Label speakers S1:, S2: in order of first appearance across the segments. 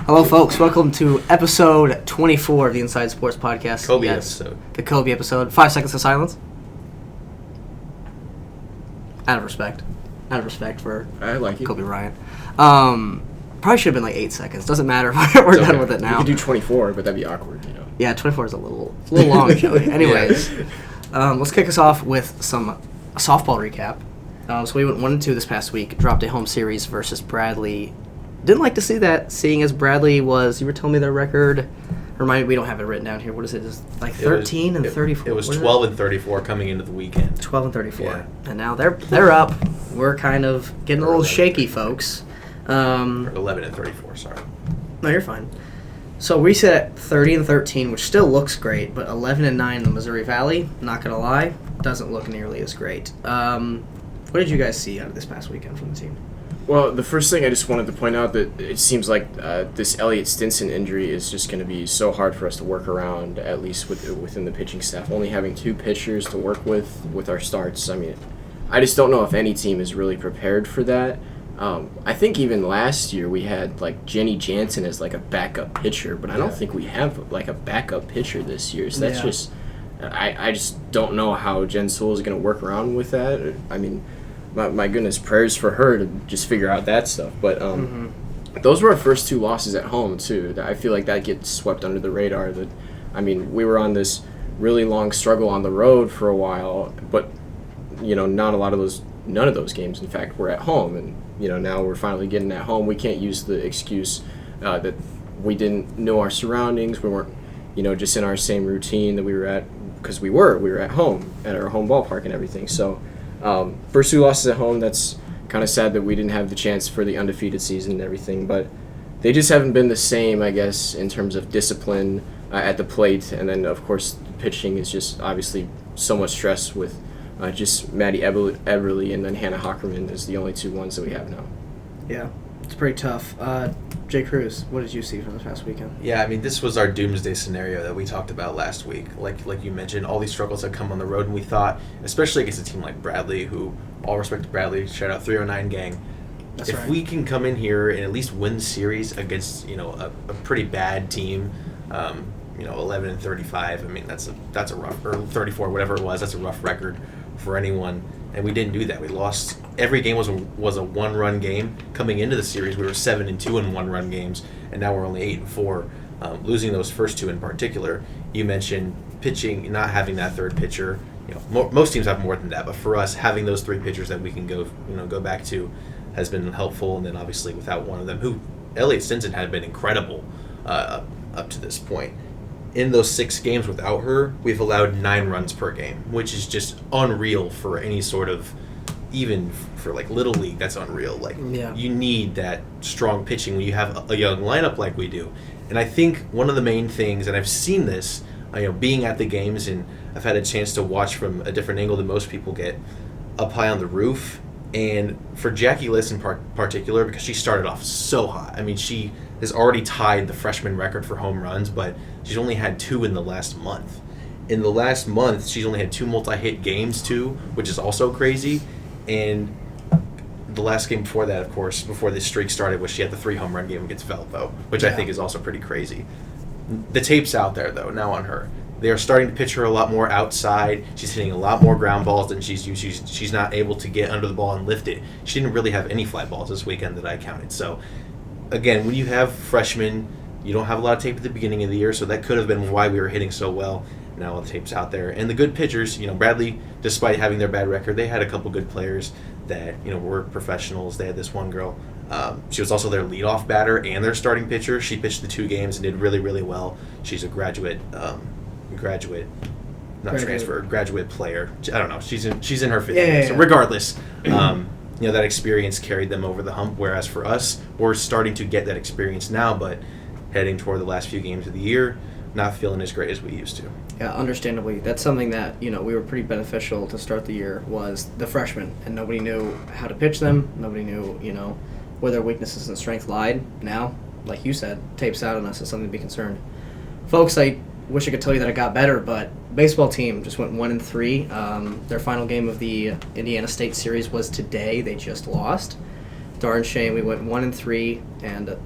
S1: Hello, folks. Welcome to episode 24 of the Inside Sports Podcast.
S2: Kobe episode.
S1: The Kobe episode. 5 seconds of silence. Out of respect. Out of respect for
S3: I like it.
S1: Kobe Bryant. Probably should have been like 8 seconds. Doesn't matter. We're done with it now.
S3: We could do 24, but that'd be awkward, you know.
S1: Yeah, 24 is a little long, Joey. Anyways, let's kick us off with a softball recap. So we went 1-2 this past week. Dropped a home series versus Bradley. Didn't like to see that, seeing as Bradley was, you were telling me their record, remind me, we don't have it written down here. What is it? Just like 13 and 34.
S2: It was 12 and 34 coming into the weekend.
S1: 12 and 34.
S2: Yeah.
S1: And now they're up. We're kind of getting a little shaky, folks.
S2: Or 11 and 34, sorry.
S1: No, you're fine. So we sit at 30 and 13, which still looks great, but 11 and 9 in the Missouri Valley, not going to lie, doesn't look nearly as great. What did you guys see out of this past weekend from the team?
S3: Well, the first thing I just wanted to point out that it seems like this Elliott Stinson injury is just going to be so hard for us to work around, at least within the pitching staff. Only having 2 pitchers to work with our starts. I mean, I just don't know if any team is really prepared for that. I think even last year we had like Jenny Jansen as like a backup pitcher, but I don't think we have like a backup pitcher this year. So that's just, I just don't know how Jen Sewell is going to work around with that. I mean, my goodness, prayers for her to just figure out that stuff. But those were our first 2 losses at home too. I feel like that gets swept under the radar. That, I mean, we were on this really long struggle on the road for a while, but you know, none of those games, in fact, were at home. And you know, now we're finally getting at home. We can't use the excuse that we didn't know our surroundings. We weren't, you know, just in our same routine that we were at, because we were at home at our home ballpark and everything. So first 2 losses at home. That's kind of sad that we didn't have the chance for the undefeated season and everything, but they just haven't been the same, I guess, in terms of discipline at the plate. And then, of course, pitching is just obviously so much stress with just Maddie Eberly and then Hannah Hockerman is the only 2 ones that we have now.
S1: Yeah, it's pretty tough. Jay Cruz, what did you see from this past weekend?
S2: Yeah, I mean, this was our doomsday scenario that we talked about last week. Like you mentioned, all these struggles that come on the road, and we thought, especially against a team like Bradley, who, all respect to Bradley, shout out 309 gang.
S1: That's right.
S2: If we can come in here and at least win the series against, you know, a pretty bad team, you know, 11 and 35, I mean, that's a rough, or 34, whatever it was, that's a rough record for anyone. And we didn't do that. We lost. Every game was a 1-run game. Coming into the series, we were 7-2 in 1-run games, and now we're only 8-4. Losing those first 2 in particular. You mentioned pitching, not having that third pitcher. You know, most teams have more than that, but for us, having those 3 pitchers that we can go back to has been helpful. And then obviously without one of them, who Elliott Stinson had been incredible up to this point. In those 6 games without her, we've allowed 9 runs per game, which is just unreal for any sort of, even for like Little League, that's unreal. Like, You need that strong pitching when you have a young lineup like we do. And I think one of the main things, and I've seen this, you know, being at the games, and I've had a chance to watch from a different angle than most people get, up high on the roof. And for Jackie Liss in particular, because she started off so hot. I mean, she has already tied the freshman record for home runs, but she's only had 2 in the last month. In the last month, she's only had 2 multi-hit games, too, which is also crazy. And the last game before that, of course, before this streak started, was she had the 3 home run game against Valpo, which I think is also pretty crazy. The tape's out there, though, now on her. They are starting to pitch her a lot more outside. She's hitting a lot more ground balls than she's used. She's not able to get under the ball and lift it. She didn't really have any fly balls this weekend that I counted. So, again, when you have freshmen, you don't have a lot of tape at the beginning of the year, so that could have been why we were hitting so well. Now the tape's out there. And the good pitchers, you know, Bradley, despite having their bad record, they had a couple good players that, you know, were professionals. They had this one girl. She was also their leadoff batter and their starting pitcher. She pitched the 2 games and did really, really well. She's a graduate player. I don't know. She's in her 5th year. So regardless, you know, that experience carried them over the hump. Whereas for us, we're starting to get that experience now, but heading toward the last few games of the year, not feeling as great as we used to.
S1: Yeah, understandably. That's something that, you know, we were pretty beneficial to start the year, was the freshmen, and nobody knew how to pitch them. Nobody knew, you know, where their weaknesses and strength lied. Now, like you said, tape's out on us. It's something to be concerned. Folks, I wish I could tell you that it got better, but baseball team just went 1-3. Their final game of the Indiana State series was today. They just lost. Darn shame. We went 1-3, and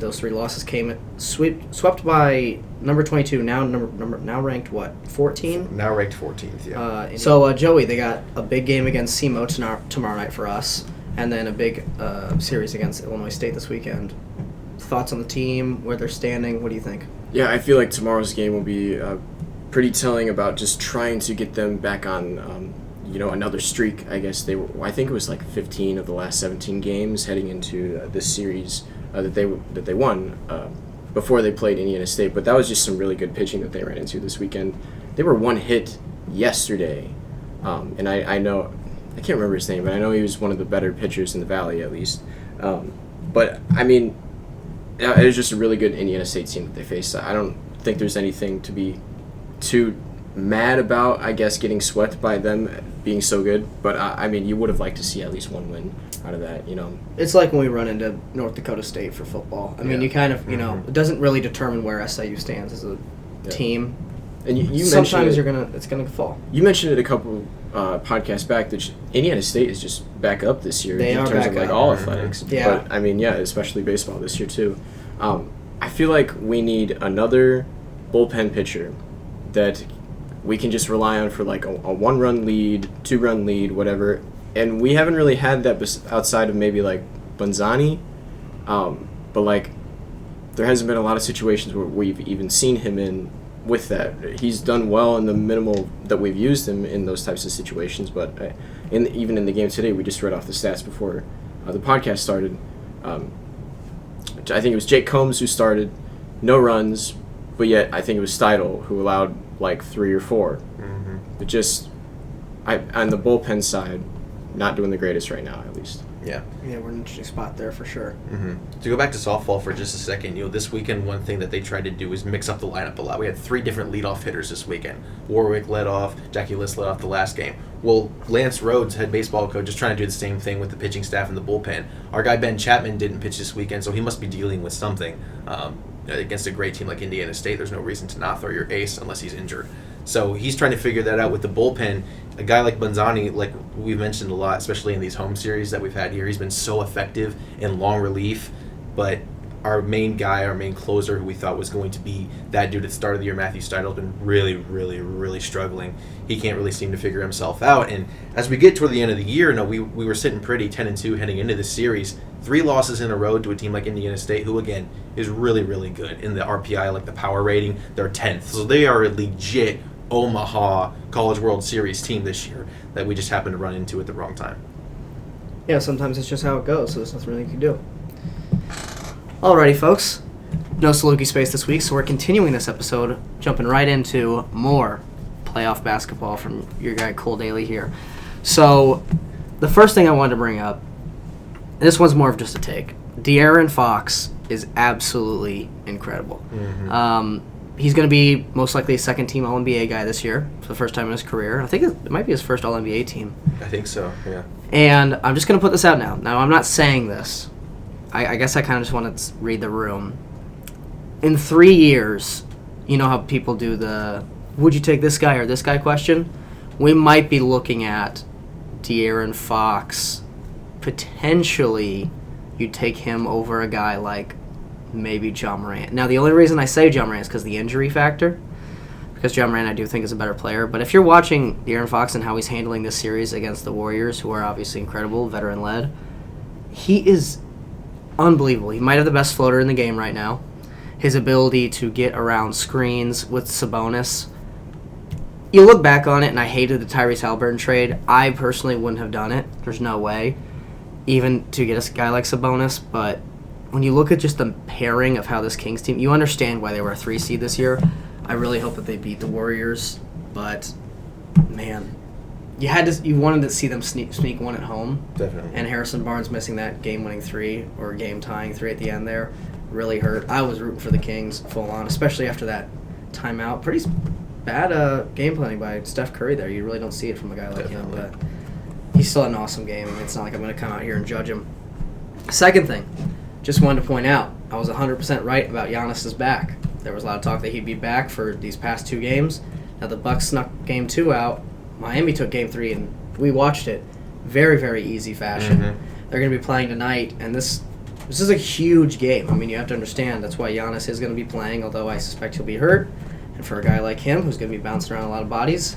S1: those 3 losses came swept by number 22, now ranked what, 14?
S2: Now ranked 14th, yeah.
S1: So Joey, they got a big game against SEMO tomorrow night for us, and then a big series against Illinois State this weekend. Thoughts on the team, where they're standing? What do you think?
S3: Yeah, I feel like tomorrow's game will be pretty telling about just trying to get them back on, another streak. I guess I think it was like 15 of the last 17 games heading into this series that they won before they played Indiana State. But that was just some really good pitching that they ran into this weekend. They were 1 hit yesterday, and I know I can't remember his name, but I know he was one of the better pitchers in the Valley at least. But I mean, it was just a really good Indiana State team that they faced. I don't think there's anything to be too mad about, I guess, getting swept by them being so good. But, I mean, you would have liked to see at least 1 win out of that,
S1: It's like when we run into North Dakota State for football. I mean, you kind of, it doesn't really determine where SIU stands as a team.
S3: And you
S1: sometimes it's gonna fall.
S3: You mentioned it a couple podcasts back that Indiana State is just back up this year in terms of like all athletics.
S1: Yeah.
S3: But I mean, especially baseball this year too. I feel like we need another bullpen pitcher that we can just rely on for like a 1-run lead, 2-run lead, whatever. And we haven't really had that outside of maybe like Bonzani. But like there hasn't been a lot of situations where we've even seen him in with that. He's done well in the minimal that we've used him in those types of situations, but even in the game today, we just read off the stats before the podcast started. I think it was Jake Combs who started, no runs, but yet I think it was Steidel who allowed like 3 or 4.
S2: Mm-hmm.
S3: But just on the bullpen side, not doing the greatest right now, at least.
S2: Yeah.
S1: Yeah, we're in an interesting spot there for sure.
S2: Mm-hmm. To go back to softball for just a second, this weekend one thing that they tried to do is mix up the lineup a lot. We had 3 different leadoff hitters this weekend. Warwick led off, Jackie List led off the last game. Well, Lance Rhodes, head baseball coach, is trying to do the same thing with the pitching staff and the bullpen. Our guy Ben Chapman didn't pitch this weekend, so he must be dealing with something. Against a great team like Indiana State, there's no reason to not throw your ace unless he's injured. So he's trying to figure that out with the bullpen. A guy like Bonzani, like we've mentioned a lot, especially in these home series that we've had here, he's been so effective in long relief. But our main guy, our main closer, who we thought was going to be that dude at the start of the year, Matthew Steidel, has been really, really, really struggling. He can't really seem to figure himself out. And as we get toward the end of the year, we were sitting pretty 10-2 heading into this series. 3 losses in a row to a team like Indiana State, who again is really, really good in the RPI, like the power rating. They're 10th, so they are a legit Omaha College World Series team this year that we just happened to run into at the wrong time.
S1: Yeah, sometimes it's just how it goes, so there's nothing really you can do. Alrighty, folks. No Saluki space this week, so we're continuing this episode, jumping right into more playoff basketball from your guy Cole Daly here. So, the first thing I wanted to bring up, and this one's more of just a take. De'Aaron Fox is absolutely incredible.
S2: Mm-hmm.
S1: He's going to be most likely a second-team All-NBA guy this year for the first time in his career. I think it might be his first All-NBA team.
S2: I think so, yeah.
S1: And I'm just going to put this out now. Now, I'm not saying this. I guess I kind of just want to read the room. In 3 years, you know how people do the, would you take this guy or this guy question? We might be looking at De'Aaron Fox. Potentially, you take him over a guy like maybe John Morant. Now, the only reason I say John Morant is because of the injury factor. Because John Morant, I do think, is a better player. But if you're watching De'Aaron Fox and how he's handling this series against the Warriors, who are obviously incredible, veteran-led, he is unbelievable. He might have the best floater in the game right now. His ability to get around screens with Sabonis. You look back on it, and I hated the Tyrese Haliburton trade. I personally wouldn't have done it. There's no way, even to get a guy like Sabonis. But when you look at just the pairing of how this Kings team, you understand why they were a 3 seed this year. I really hope that they beat the Warriors, but man, you wanted to see them sneak one at home.
S2: Definitely.
S1: And Harrison Barnes missing that game-winning 3 or game-tying 3 at the end there really hurt. I was rooting for the Kings full on, especially after that timeout. Pretty bad game planning by Steph Curry there. You really don't see it from a guy like him, but he's still an awesome game. It's not like I'm going to come out here and judge him. Second thing, just wanted to point out, I was 100% right about Giannis's back. There was a lot of talk that he'd be back for these past 2 games. Now the Bucks snuck Game 2 out. Miami took Game 3, and we watched it very, very easy fashion. Mm-hmm. They're going to be playing tonight, and this This is a huge game. I mean, you have to understand that's why Giannis is going to be playing, although I suspect he'll be hurt. And for a guy like him, who's going to be bouncing around a lot of bodies,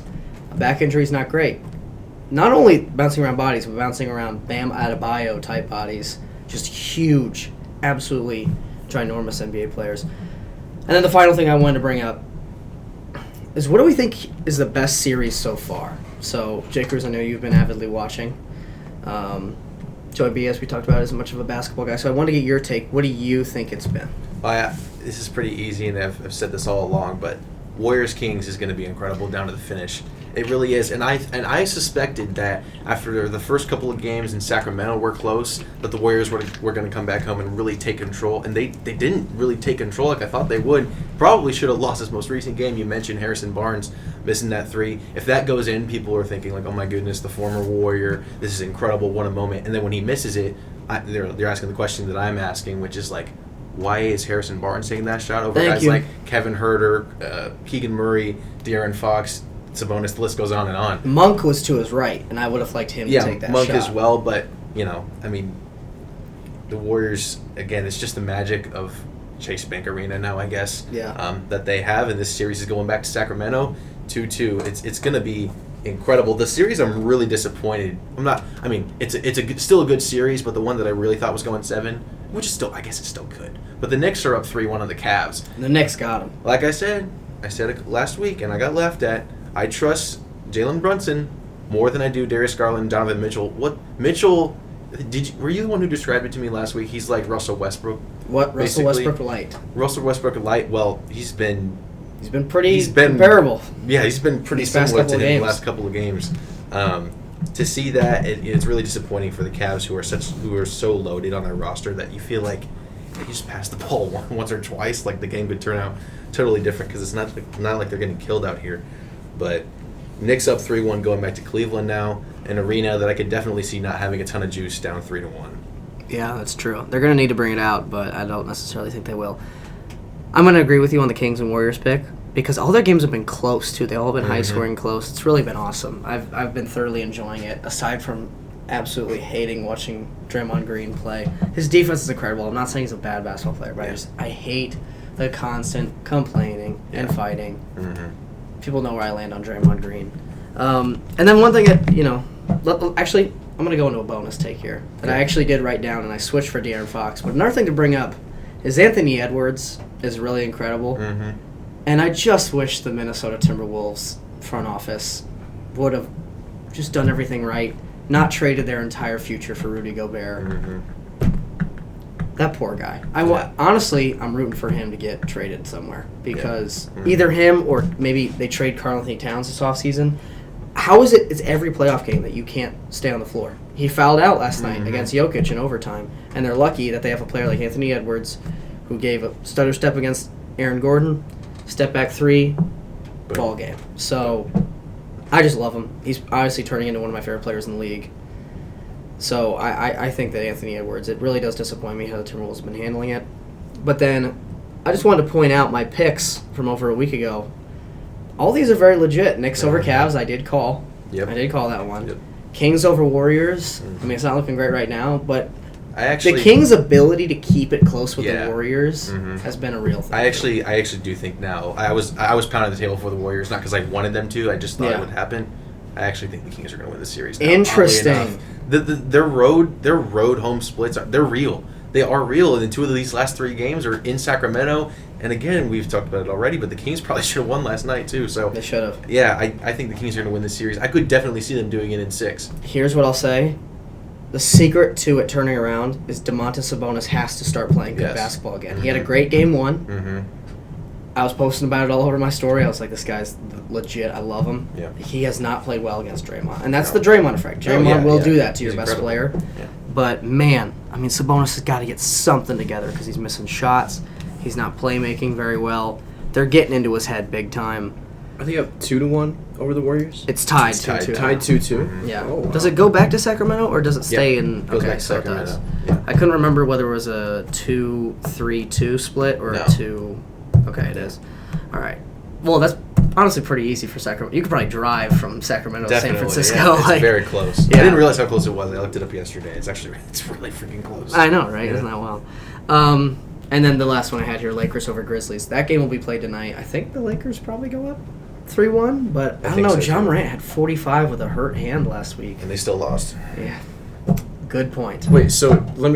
S1: a back injury is not great. Not only bouncing around bodies, but bouncing around Bam Adebayo type bodies. Just huge, absolutely ginormous NBA players. And then the final thing I wanted to bring up is, what do we think is the best series so far? So, J. Cruz, I know you've been avidly watching. Joey B, as we talked about, isn't much of a basketball guy, so I want to get your take. What do you think it's been?
S2: Well, yeah, this is pretty easy, and I've said this all along, but Warriors-Kings is going to be incredible down to the finish. It really is, and I suspected that after the first couple of games in Sacramento were close, that the Warriors were going to come back home and really take control, and they didn't really take control like I thought they would. Probably should have lost this most recent game. You mentioned Harrison Barnes missing that three. If that goes in, people are thinking like, oh my goodness, the former Warrior, this is incredible, what a moment. And then when he misses it, they're asking the question that I'm asking, which is like, why is Harrison Barnes taking that shot over guys like Kevin Huerter, Keegan Murray, De'Aaron Fox, Sabonis? The list goes on and on.
S1: Monk was to his right, and I would have liked him to take that
S2: Monk
S1: shot.
S2: as well, but, I mean, the Warriors, again, it's just the magic of Chase Bank Arena now, I guess, that they have, and this series is going back to Sacramento, 2-2. It's going to be incredible. The series, I'm really disappointed. It's still a good series, but the one that I really thought was going 7, which is still, I guess it's still good. But the Knicks are up 3-1 on the Cavs.
S1: The Knicks got him.
S2: Like I said it last week, and I got laughed at. I trust Jalen Brunson more than I do Darius Garland and Donovan Mitchell. Were you the one who described it to me last week? He's like Russell Westbrook.
S1: What?
S2: Basically.
S1: Russell Westbrook light.
S2: Russell Westbrook light. Well, he's been
S1: comparable.
S2: Yeah, he's been pretty similar to him the last couple of games. To see that, it's really disappointing for the Cavs, who are so loaded on their roster that you feel like if you just pass the ball once or twice, like the game could turn out totally different, because it's not like they're getting killed out here. But Knicks up 3-1 going back to Cleveland now, an arena that I could definitely see not having a ton of juice, down 3-1. Yeah,
S1: that's true. They're going to need to bring it out, but I don't necessarily think they will. I'm going to agree with you on the Kings and Warriors pick, because all their games have been close, too. They've all been high-scoring close. It's really been awesome. I've been thoroughly enjoying it, aside from absolutely hating watching Draymond Green play. His defense is incredible. I'm not saying he's a bad basketball player, but I hate the constant complaining and fighting. People know where I land on Draymond Green. And then one thing that, actually, I'm going to go into a bonus take here that I actually did write down, and I switched for De'Aaron Fox. But another thing to bring up is Anthony Edwards is really incredible. And I just wish the Minnesota Timberwolves front office would have just done everything right, not traded their entire future for Rudy Gobert. That poor guy. Honestly, I'm rooting for him to get traded somewhere, because either him or maybe they trade Karl-Anthony Towns this offseason. How is it it's every playoff game that you can't stay on the floor? He fouled out last night against Jokic in overtime, and they're lucky that they have a player like Anthony Edwards who gave a stutter step against Aaron Gordon, step back 3, ball game. So I just love him. He's obviously turning into one of my favorite players in the league. So I think that Anthony Edwards, it really does disappoint me how the Timberwolves have been handling it. But then I just wanted to point out my picks from over a week ago. All these are very legit. Knicks over Cavs, I did call. I did call that one. Kings over Warriors. I mean, it's not looking great right now, but the Kings' ability to keep it close with the Warriors has been a real thing.
S2: I actually do think now. I was pounding the table for the Warriors, not because I wanted them to. I just thought it would happen. I actually think the Kings are going to win the series now.
S1: Interesting.
S2: Their road home splits they're real. They are real, and then 2 of these last 3 games are in Sacramento. And again, we've talked about it already, but the Kings probably should have won last night too. So
S1: they should have.
S2: Yeah, I think the Kings are going to win this series. I could definitely see them doing it in 6.
S1: Here's what I'll say. The secret to it turning around is Domantas Sabonis has to start playing good basketball again. He had a great game 1. I was posting about it all over my story. I was like, this guy's legit. I love him.
S2: Yeah.
S1: He has not played well against Draymond. And that's the Draymond effect. Draymond will do that to your best player.
S2: Yeah.
S1: But, man, I mean, Sabonis has got to get something together because he's missing shots. He's not playmaking very well. They're getting into his head big time.
S3: Are they up 2-1 over the Warriors?
S1: It's tied 2-2.
S3: Tied 2-2?
S1: Yeah.
S3: Oh, wow.
S1: Does it go back to Sacramento or does it stay in?
S2: Goes
S1: okay,
S2: back to
S1: so
S2: Sacramento.
S1: it does.
S2: Yeah.
S1: I couldn't remember whether it was a 2-3-2 split or
S2: No.
S1: a 2. Okay, it is. All right. Well, that's honestly pretty easy for Sacramento. You could probably drive from Sacramento to San Francisco.
S2: Yeah, it's very close.
S1: Yeah.
S2: I didn't realize how close it was. I looked it up yesterday. It's really freaking close.
S1: I know, right?
S2: Yeah.
S1: Isn't that wild? And then the last one I had here, Lakers over Grizzlies. That game will be played tonight. I think the Lakers probably go up 3-1, but I don't know.
S2: so,
S1: John
S2: too.
S1: Morant had 45 with a hurt hand last week.
S2: And they still lost.
S1: Yeah. Good point.
S3: Wait, so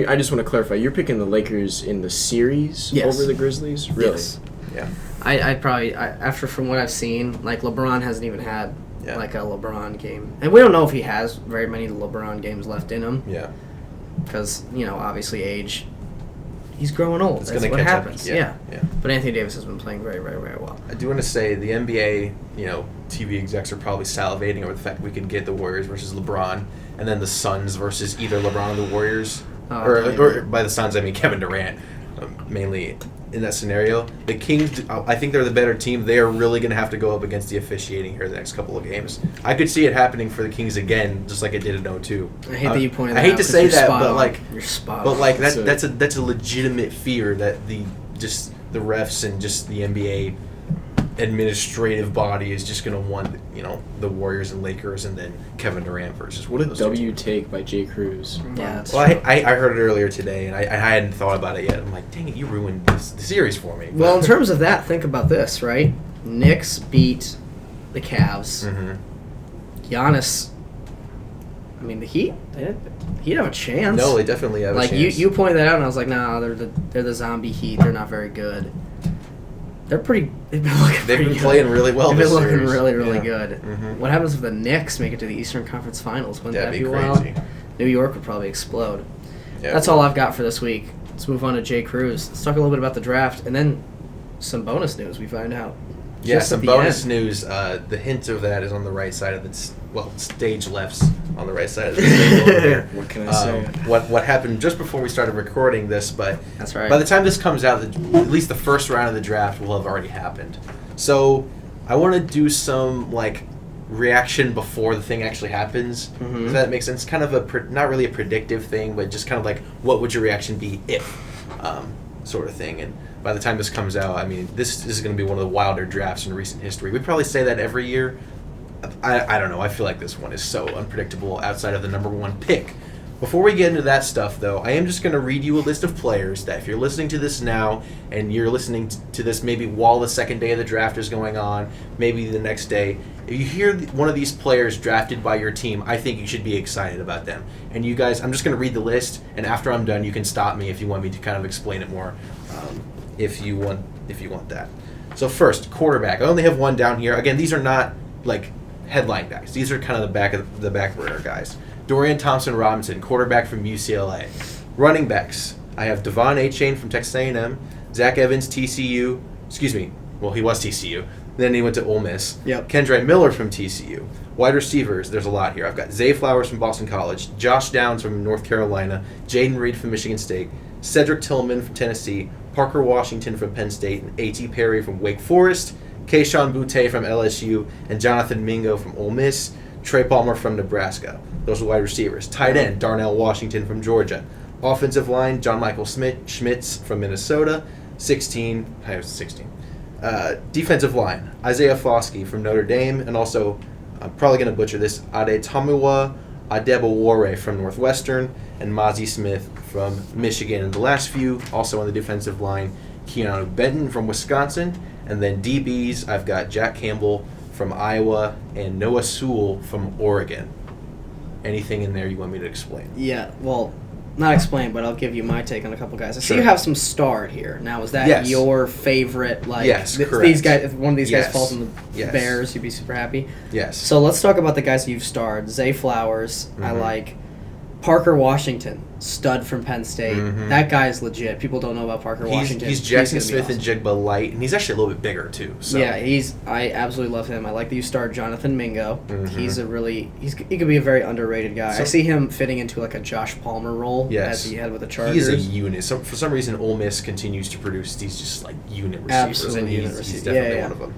S3: I just want to clarify. You're picking the Lakers in the series
S1: Yes.
S3: over the Grizzlies? Really?
S1: Yes.
S2: Yeah.
S1: I probably, after from what I've seen, like LeBron hasn't even had
S2: Yeah.
S1: like a LeBron game. And we don't know if he has very many LeBron games left in him
S2: Yeah.
S1: because, obviously age, he's growing old.
S2: It's
S1: That's
S2: gonna
S1: what
S2: catch up.
S1: happens.
S2: Yeah.
S1: But Anthony Davis has been playing very, very, very well.
S2: I do want to say the NBA, TV execs are probably salivating over the fact we could get the Warriors versus LeBron, and then the Suns versus either LeBron or the Warriors, or by the Suns I mean Kevin Durant, mainly in that scenario. The Kings, I think they're the better team. They are really going to have to go up against the officiating here the next couple of games. I could see it happening for the Kings again, just like it did in 02.
S1: I hate that you pointed that
S2: I hate
S1: out
S2: to
S1: 'cause
S2: say
S1: you're
S2: that,
S1: spot
S2: but
S1: on.
S2: like,
S1: You're spot
S2: but
S1: on.
S2: like
S3: So-
S2: that's a legitimate fear that the refs and just the NBA administrative body is just going to want the Warriors and Lakers and then Kevin Durant versus
S3: What a
S2: those two
S3: W
S2: teams.
S3: take by Jay Cruz.
S1: Yeah, that's
S2: Well,
S1: true.
S2: I heard it earlier today, and I hadn't thought about it yet. I'm like, dang it, you ruined the series for me.
S1: Well, in terms of that, think about this, right? Knicks beat the Cavs.
S2: Mhm.
S1: Giannis, I mean, the Heat, he'd have a chance.
S2: No, they definitely have a
S1: like
S2: chance.
S1: you pointed that out, and I was like, nah, they're the zombie Heat. They're not very good. They've been looking.
S2: They've
S1: pretty
S2: been
S1: good.
S2: playing really well.
S1: They've been
S2: this
S1: looking
S2: series.
S1: really, really
S2: Yeah.
S1: good.
S2: Mhm.
S1: What happens if the Knicks make it to the Eastern Conference Finals? Wouldn't
S2: That'd
S1: that
S2: be
S1: be wild?
S2: crazy.
S1: New York would probably explode.
S2: Yeah.
S1: That's all I've got for this week. Let's move on to Jay Cruz. Let's talk a little bit about the draft, and then some bonus news we find out.
S2: Yeah,
S1: just
S2: some
S1: at the
S2: bonus
S1: end.
S2: news. The hint of that is on the right side of the stage left's on the right side of the stage over here.
S3: What can I say?
S2: What happened just before we started recording this, but
S1: That's right.
S2: by the time this comes out, at least the first round of the draft will have already happened. So I want to do some reaction before the thing actually happens.
S1: Mhm.
S2: If that makes sense. Kind of not really a predictive thing, but just kind of like what would your reaction be if, sort of thing. And by the time this comes out, I mean this is going to be one of the wilder drafts in recent history. We probably say that every year. I don't know. I feel like this one is so unpredictable outside of the number one pick. Before we get into that stuff, though, I am just going to read you a list of players that if you're listening to this now and you're listening to this maybe while the second day of the draft is going on, maybe the next day, if you hear one of these players drafted by your team, I think you should be excited about them. And you guys, I'm just going to read the list, and after I'm done, you can stop me if you want me to kind of explain it more, if you want that. So first, quarterback. I only have one down here. Again, these are not like headline guys. These are kind of the back burner guys. Dorian Thompson-Robinson, quarterback from UCLA. Running backs, I have Devon Achane from Texas A&M, Zach Evans, TCU. Excuse me. Well, he was TCU. Then he went to Ole Miss.
S1: Yep.
S2: Kendra Miller from TCU. Wide receivers, there's a lot here. I've got Zay Flowers from Boston College, Josh Downs from North Carolina, Jaden Reed from Michigan State, Cedric Tillman from Tennessee, Parker Washington from Penn State, and A.T. Perry from Wake Forest, Keyshawn Boutte from LSU, and Jonathan Mingo from Ole Miss, Trey Palmer from Nebraska. Those are wide receivers. Tight end, Darnell Washington from Georgia. Offensive line, John Michael Schmitz from Minnesota. 16. Defensive line, Isaiah Foskey from Notre Dame, and also, I'm probably going to butcher this, Adetomiwa Adebawore from Northwestern, and Mozzie Smith from Michigan. And the last few, also on the defensive line, Keanu Benton from Wisconsin, and then DBs, I've got Jack Campbell from Iowa and Noah Sewell from Oregon. Anything in there you want me to explain?
S1: Yeah, well, not explain, but I'll give you my take on a couple guys. I see
S2: Sure.
S1: you have some starred here. Now, is that
S2: Yes.
S1: your favorite? Like,
S2: Yes, correct.
S1: these guys. If one of these guys
S2: Yes.
S1: falls in the
S2: Yes.
S1: Bears, you'd be super happy.
S2: Yes.
S1: So let's talk about the guys you've starred. Zay Flowers, I
S2: Mhm.
S1: like. Parker Washington, stud from Penn State.
S2: Mhm.
S1: That guy's legit. People don't know about Parker Washington.
S2: He's Jackson
S1: gonna be
S2: Smith
S1: awesome.
S2: and Jigba light, and he's actually a little bit bigger too. So.
S1: Yeah, I absolutely love him. I like that you starred Jonathan Mingo.
S2: Mhm.
S1: He could be a very underrated guy. I
S2: So-
S1: see him fitting into like a Josh Palmer role
S2: Yes.
S1: as he had with the
S2: He
S1: Chargers.
S2: is a unit. So for some reason, Ole Miss continues to produce these just like unit receivers,
S1: Absolute
S2: and
S1: unit
S2: he's
S1: receiver.
S2: definitely
S1: Yeah,
S2: one of them.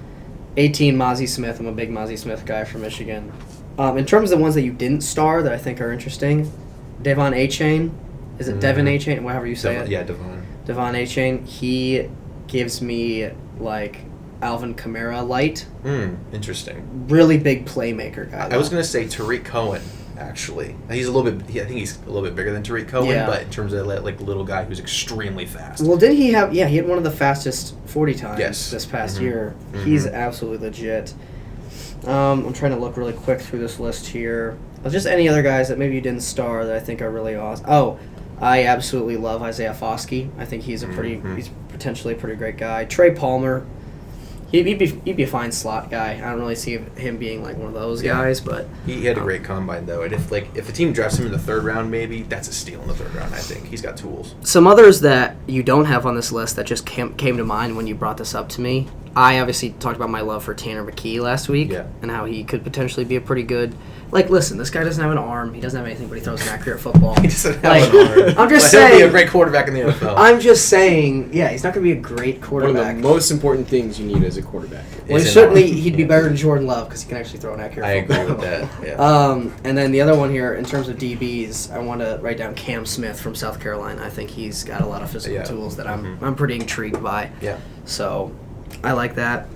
S1: 18, Mozzie Smith. I'm a big Mozzie Smith guy from Michigan. In terms of the ones that you didn't star that I think are interesting, Devon Achane. Is it Devon Achane? Whatever you say it.
S2: Yeah, Devon.
S1: Devon Achane. He gives me, like, Alvin Kamara light.
S2: Interesting.
S1: Really big playmaker guy.
S2: I was going to say Tariq Cohen, actually. He's a little bit. I think he's a little bit bigger than Tariq Cohen, but in terms of like little guy who's extremely fast.
S1: Well, did he have? Yeah, he had one of the fastest 40 times this past
S2: Mm-hmm.
S1: year.
S2: Mm-hmm.
S1: He's absolutely legit. I'm trying to look really quick through this list here. Just any other guys that maybe you didn't star that I think are really awesome. Oh, I absolutely love Isaiah Foskey. I think he's he's potentially a pretty great guy. Trey Palmer, he'd be a fine slot guy. I don't really see him being like one of those guys, but
S2: he had a great combine though, and if the team drafts him in the 3rd round, maybe that's a steal in the 3rd round. I think he's got tools.
S1: Some others that you don't have on this list that just came to mind when you brought this up to me. I obviously talked about my love for Tanner McKee last week and how he could potentially be a pretty good. Like, listen, this guy doesn't have an arm. He doesn't have anything, but he throws an accurate football.
S2: He doesn't have an arm.
S1: I'm just
S2: saying.
S1: saying.
S2: He'll be a great quarterback in the NFL.
S1: I'm just saying, yeah, he's not going to be a great quarterback.
S3: One of the most important things you need as a quarterback.
S1: Well, certainly he'd be better than Jordan Love because he can actually throw an accurate football.
S2: I agree with that. Yeah.
S1: And then the other one here, in terms of DBs, I want to write down Cam Smith from South Carolina. I think he's got a lot of physical tools that I'm pretty intrigued by.
S2: Yeah.
S1: So I like that.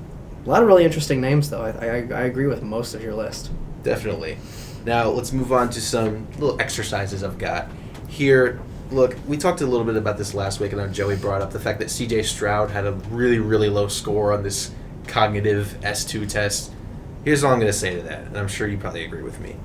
S1: A lot of really interesting names, though. I agree with most of your list.
S2: Definitely. Now, let's move on to some little exercises I've got. Here, look, we talked a little bit about this last week, and then Joey brought up the fact that C.J. Stroud had a really, really low score on this cognitive S2 test. Here's all I'm going to say to that, and I'm sure you probably agree with me.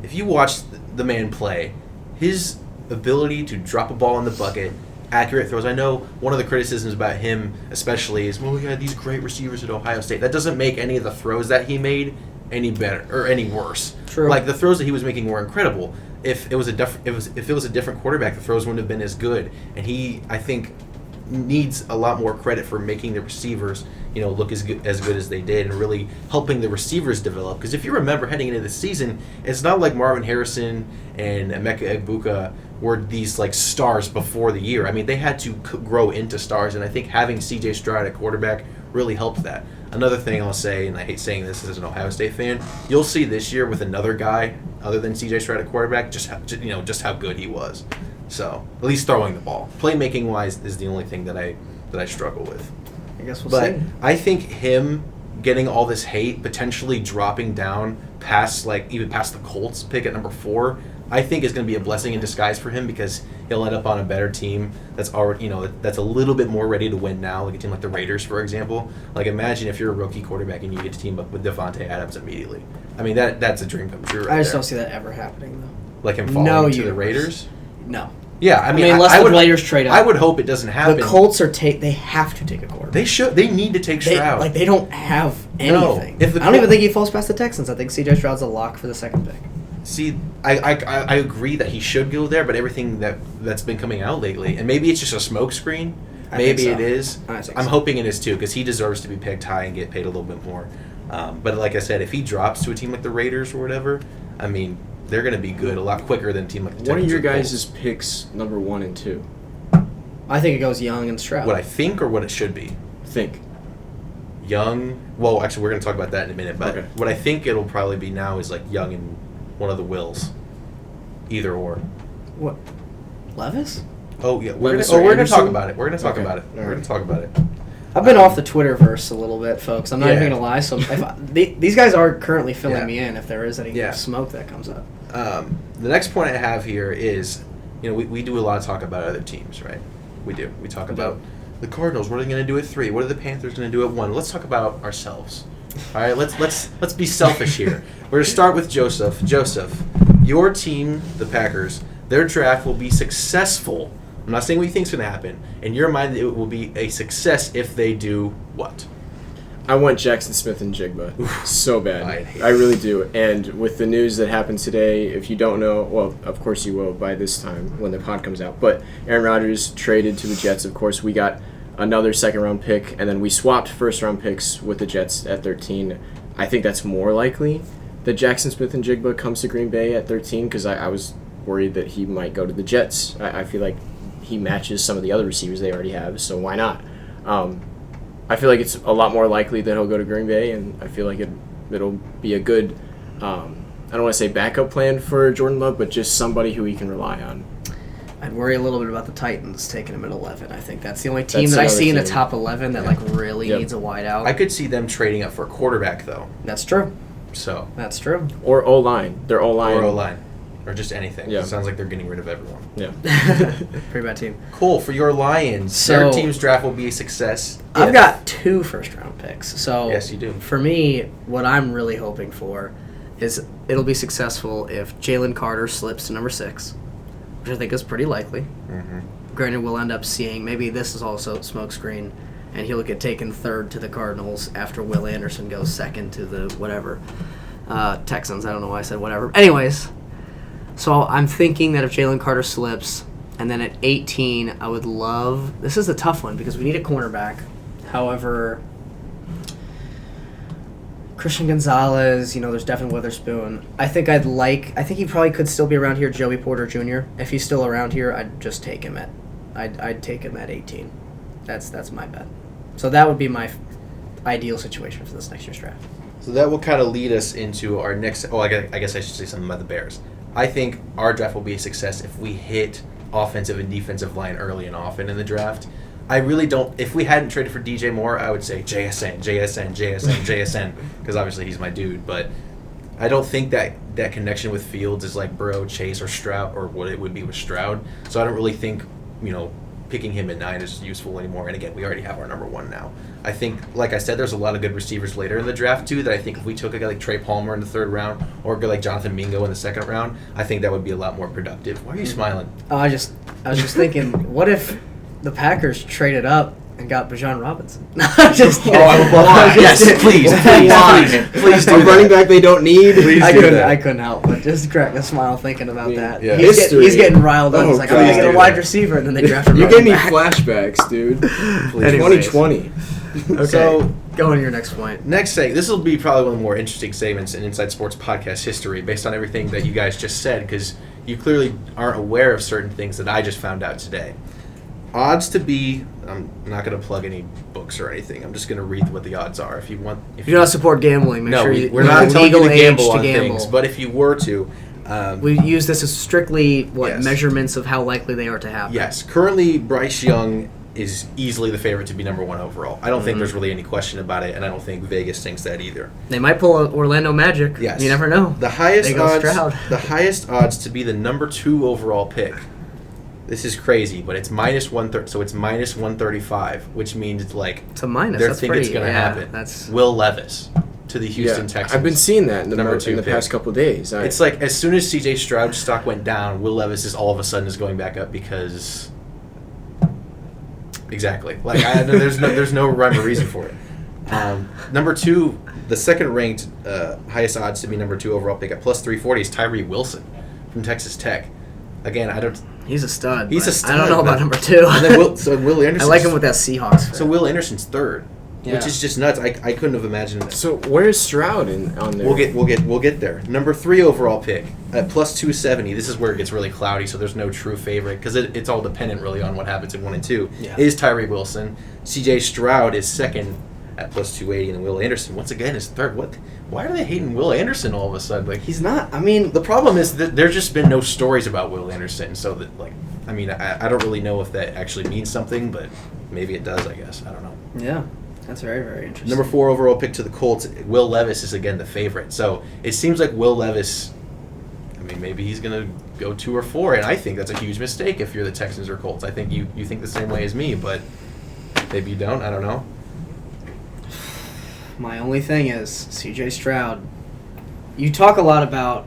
S2: If you watch the man play, his ability to drop a ball in the bucket, accurate throws. I know one of the criticisms about him especially is, well, we had these great receivers at Ohio State. That doesn't make any of the throws that he made any better or any worse.
S1: True.
S2: Like the throws that he was making were incredible. If it was a different quarterback, the throws wouldn't have been as good. And he, I think, needs a lot more credit for making the receivers, look as good as they did, and really helping the receivers develop. Because if you remember heading into the season, it's not like Marvin Harrison and Emeka Egbuka were these like stars before the year. I mean, they had to grow into stars, and I think having C.J. Stroud at quarterback really helped that. Another thing I'll say, and I hate saying this as an Ohio State fan, you'll see this year with another guy other than C.J. Stroud at quarterback just how good he was. So at least throwing the ball, playmaking wise, is the only thing that I struggle with.
S1: I guess we'll
S2: But
S1: see.
S2: I think him getting all this hate, potentially dropping down even past the Colts pick at number 4, I think is going to be a blessing in disguise for him, because he'll end up on a better team that's already, that's a little bit more ready to win now, like a team like the Raiders, for example. Like, imagine if you're a rookie quarterback and you get to team up with Devontae Adams immediately. I mean, that's a dream come true right
S1: I just
S2: there.
S1: don't see that ever happening, though.
S2: Like him falling to the Raiders?
S1: No.
S2: Yeah, I mean,
S1: unless the Raiders trade up.
S2: I would hope it doesn't happen.
S1: The Colts they have to take a quarterback.
S2: They should. They need to take Stroud.
S1: They don't have anything.
S2: If the
S1: I don't even think he falls past the Texans. I think C.J. Stroud's a lock for the 2nd pick.
S2: See, I agree that he should go there, but everything that's been coming out lately, and maybe it's just a smokescreen. Maybe it is. I'm hoping it is too, because he deserves to be picked high and get paid a little bit more. But like I said, if he drops to a team like the Raiders or whatever, I mean, they're going to be good a lot quicker than a team like the Texans.
S3: What are your guys' picks number 1 and 2?
S1: I think it goes Young and Stroud.
S2: What I think or what it should be?
S3: Think.
S2: Young. Well, actually, we're going to talk about that in a minute. But What I think it'll probably be now is like Young and one of the Wills. Either or.
S1: What? Levis?
S2: Oh, yeah.
S3: Levis
S2: We're
S3: or
S2: going to
S3: Anderson?
S2: talk about it. We're going to talk about it.
S3: All
S2: We're
S3: right.
S2: going to talk about it.
S1: I've been off the Twitterverse a little bit, folks. I'm not even going to lie. So these guys are currently filling me in if there is any smoke that comes up.
S2: The next point I have here is, we do a lot of talk about other teams, right? We do. We talk about the Cardinals. What are they going to do at 3? What are the Panthers going to do at 1? Let's talk about ourselves. All right, let's be selfish here. We're going to start with Joseph. Joseph, your team, the Packers, their draft will be successful. I'm not saying what you think is going to happen. In your mind, it will be a success if they do what?
S3: I want Jackson Smith and Jigba so bad. I really do. And with the news that happened today, if you don't know, well, of course you will by this time when the pod comes out, but Aaron Rodgers traded to the Jets. Of course, we got another 2nd-round pick, and then we swapped 1st-round picks with the Jets at 13. I think that's more likely that Jackson Smith and Jigba comes to Green Bay at 13, because I was worried that he might go to the Jets. I feel like he matches some of the other receivers they already have, so why not? I feel like it's a lot more likely that he'll go to Green Bay, and I feel like it'll be a good, I don't want to say backup plan for Jordan Love, but just somebody who he can rely on.
S1: I'd worry a little bit about the Titans taking him at 11. I think that's the only team
S3: That's
S1: that I
S3: another
S1: see in the
S3: team.
S1: top 11 that like really
S3: Yep.
S1: needs a wideout.
S2: I could see them trading up for a quarterback though.
S1: That's true.
S2: So
S1: That's true.
S3: Or O-line. Their O-line.
S2: or O-line, or just anything.
S3: Yeah.
S2: It sounds like they're getting rid of everyone.
S3: Yeah.
S1: Pretty bad team.
S2: Cool for your Lions.
S1: So-
S2: Their team's draft will be a success.
S1: I've
S2: if-
S1: got 2 first-round picks. So
S2: Yes, you do.
S1: For me, what I'm really hoping for is it'll be successful if Jalen Carter slips to number 6, which I think is pretty likely.
S2: Mhm.
S1: Granted, we'll end up seeing maybe this is also smokescreen, and he'll get taken 3rd to the Cardinals after Will Anderson goes 2nd to the whatever Texans. I don't know why I said whatever. Anyways, so I'm thinking that if Jalen Carter slips, and then at 18, I would love. This is a tough one because we need a cornerback. However, Christian Gonzalez, there's Devin Witherspoon. I think he probably could still be around here. Joey Porter Jr. If he's still around here, I'd just take him at. I'd take him at 18. That's my bet. So that would be my ideal situation for this next year's draft.
S2: So that will kind of lead us into our next. Oh, I guess I should say something about the Bears. I think our draft will be a success if we hit offensive and defensive line early and often in the draft. I really don't. If we hadn't traded for DJ Moore, I would say JSN, JSN, JSN, JSN, because obviously he's my dude. But I don't think that connection with Fields is like Burrow, Chase, or Stroud, or what it would be with Stroud. So I don't really think picking him at 9 is useful anymore. And again, we already have our number 1 now. I think, like I said, there's a lot of good receivers later in the draft too. That I think if we took a guy like Trey Palmer in the 3rd round, or a guy like Jonathan Mingo in the 2nd round, I think that would be a lot more productive. Why are you smiling?
S1: I was just thinking, what if the Packers traded up and got Bijan Robinson? No, I'm just kidding.
S2: I would love that. Yes, please do
S3: A
S2: that.
S3: running back they don't need.
S2: Please
S1: I
S2: do
S1: couldn't.
S2: that.
S1: I couldn't help but just crack a smile thinking about that.
S2: yeah.
S1: He's getting riled up.
S3: Oh,
S1: He's like,
S3: please
S1: I'm gonna get a
S2: do
S1: wide
S2: that.
S1: receiver, and then they draft him.
S3: You gave me
S1: back.
S3: flashbacks, dude.
S1: Anyways.
S3: 2020.
S1: Okay.
S2: So
S1: go on to your next point.
S2: next segment, this will be probably one of the more interesting segments in Inside Sports podcast history, based on everything that you guys just said, because you clearly aren't aware of certain things that I just found out today. Odds to be. I'm not going to plug any books or anything. I'm just going to read what the odds are. If you want,
S1: If you do not support gambling, make
S2: no,
S1: sure
S2: we're
S1: you're
S2: not telling you
S1: legal
S2: to
S1: age
S2: gamble
S1: to
S2: on
S1: gamble.
S2: things. But if you were to,
S1: We use this as strictly
S2: Yes.
S1: measurements of how likely they are to happen.
S2: yes, currently Bryce Young is easily the favorite to be number 1 overall. I don't think there's really any question about it, and I don't think Vegas thinks that either.
S1: They might pull a Orlando Magic.
S2: Yes.
S1: You never know.
S2: The highest
S1: They go
S2: odds,
S1: Stroud.
S2: the highest odds to be the number 2 overall pick. This is crazy, but it's minus 130, so it's minus 135, which means it's like
S1: It's a minus.
S2: they
S1: That's
S2: think
S1: pretty.
S2: it's going to happen.
S1: That's
S2: Will Levis to the Houston Texans.
S3: I've been seeing that in the,
S2: Number
S3: in
S2: 2
S3: the
S2: pick.
S3: past couple of days.
S2: It's like as soon as C.J. Stroud's stock went down, Will Levis is all of a sudden is going back up because exactly like there's no rhyme or reason for it. Number 2, the second ranked highest odds to be number 2 overall pick at plus 340 is Tyree Wilson from Texas Tech. Again,
S1: he's a stud.
S2: He's
S1: but
S2: a stud,
S1: I don't know about
S2: but-
S1: number 2.
S2: and then Will
S1: I
S2: Anderson.
S1: like him with that Seahawks. Fit.
S2: So Will Anderson's 3rd,
S1: Yeah.
S2: which is just nuts. I couldn't have imagined that.
S3: so where's Stroud on there?
S2: We'll get there. Number 3 overall pick at plus 270. This is where it gets really cloudy, so there's no true favorite because it's all dependent really on what happens in 1 and 2.
S1: Yeah.
S2: Is Tyree Wilson? C.J. Stroud is 2nd at plus 280, and then Will Anderson once again is 3rd. What? Why are they hating Will Anderson all of a sudden? Like
S1: He's not. I mean,
S2: the problem is that there's just been no stories about Will Anderson, so that I don't really know if that actually means something, but maybe it does. I guess I don't know.
S1: yeah, that's very, very interesting.
S2: Number 4 overall pick to the Colts, Will Levis is again the favorite. So it seems like Will Levis, maybe he's going to go 2 or 4, and I think that's a huge mistake if you're the Texans or Colts. I think you think the same way as me, but maybe you don't. I don't know.
S1: My only thing is C.J. Stroud. You talk a lot about.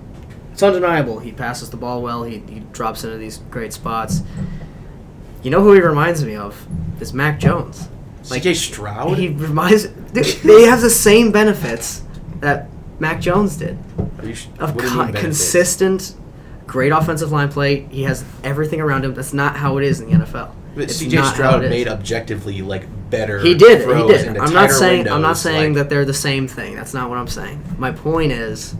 S1: It's undeniable. He passes the ball well. He drops into these great spots. You know who he reminds me of? Is Mac Jones.
S2: C.J. Stroud?
S1: He reminds. They have the same benefits that Mac Jones did.
S2: Are you
S1: Of
S2: what do you mean benefits?
S1: consistent, great offensive line play. He has everything around him. That's not how it is in the NFL.
S2: But
S1: It's
S2: C.J.
S1: not how
S2: Stroud
S1: it is.
S2: made objectively better.
S1: He did.
S2: throws
S1: He did.
S2: into
S1: I'm not
S2: tighter
S1: saying. I'm not
S2: windows,
S1: saying
S2: like-
S1: that they're the same thing. That's not what I'm saying. My point is,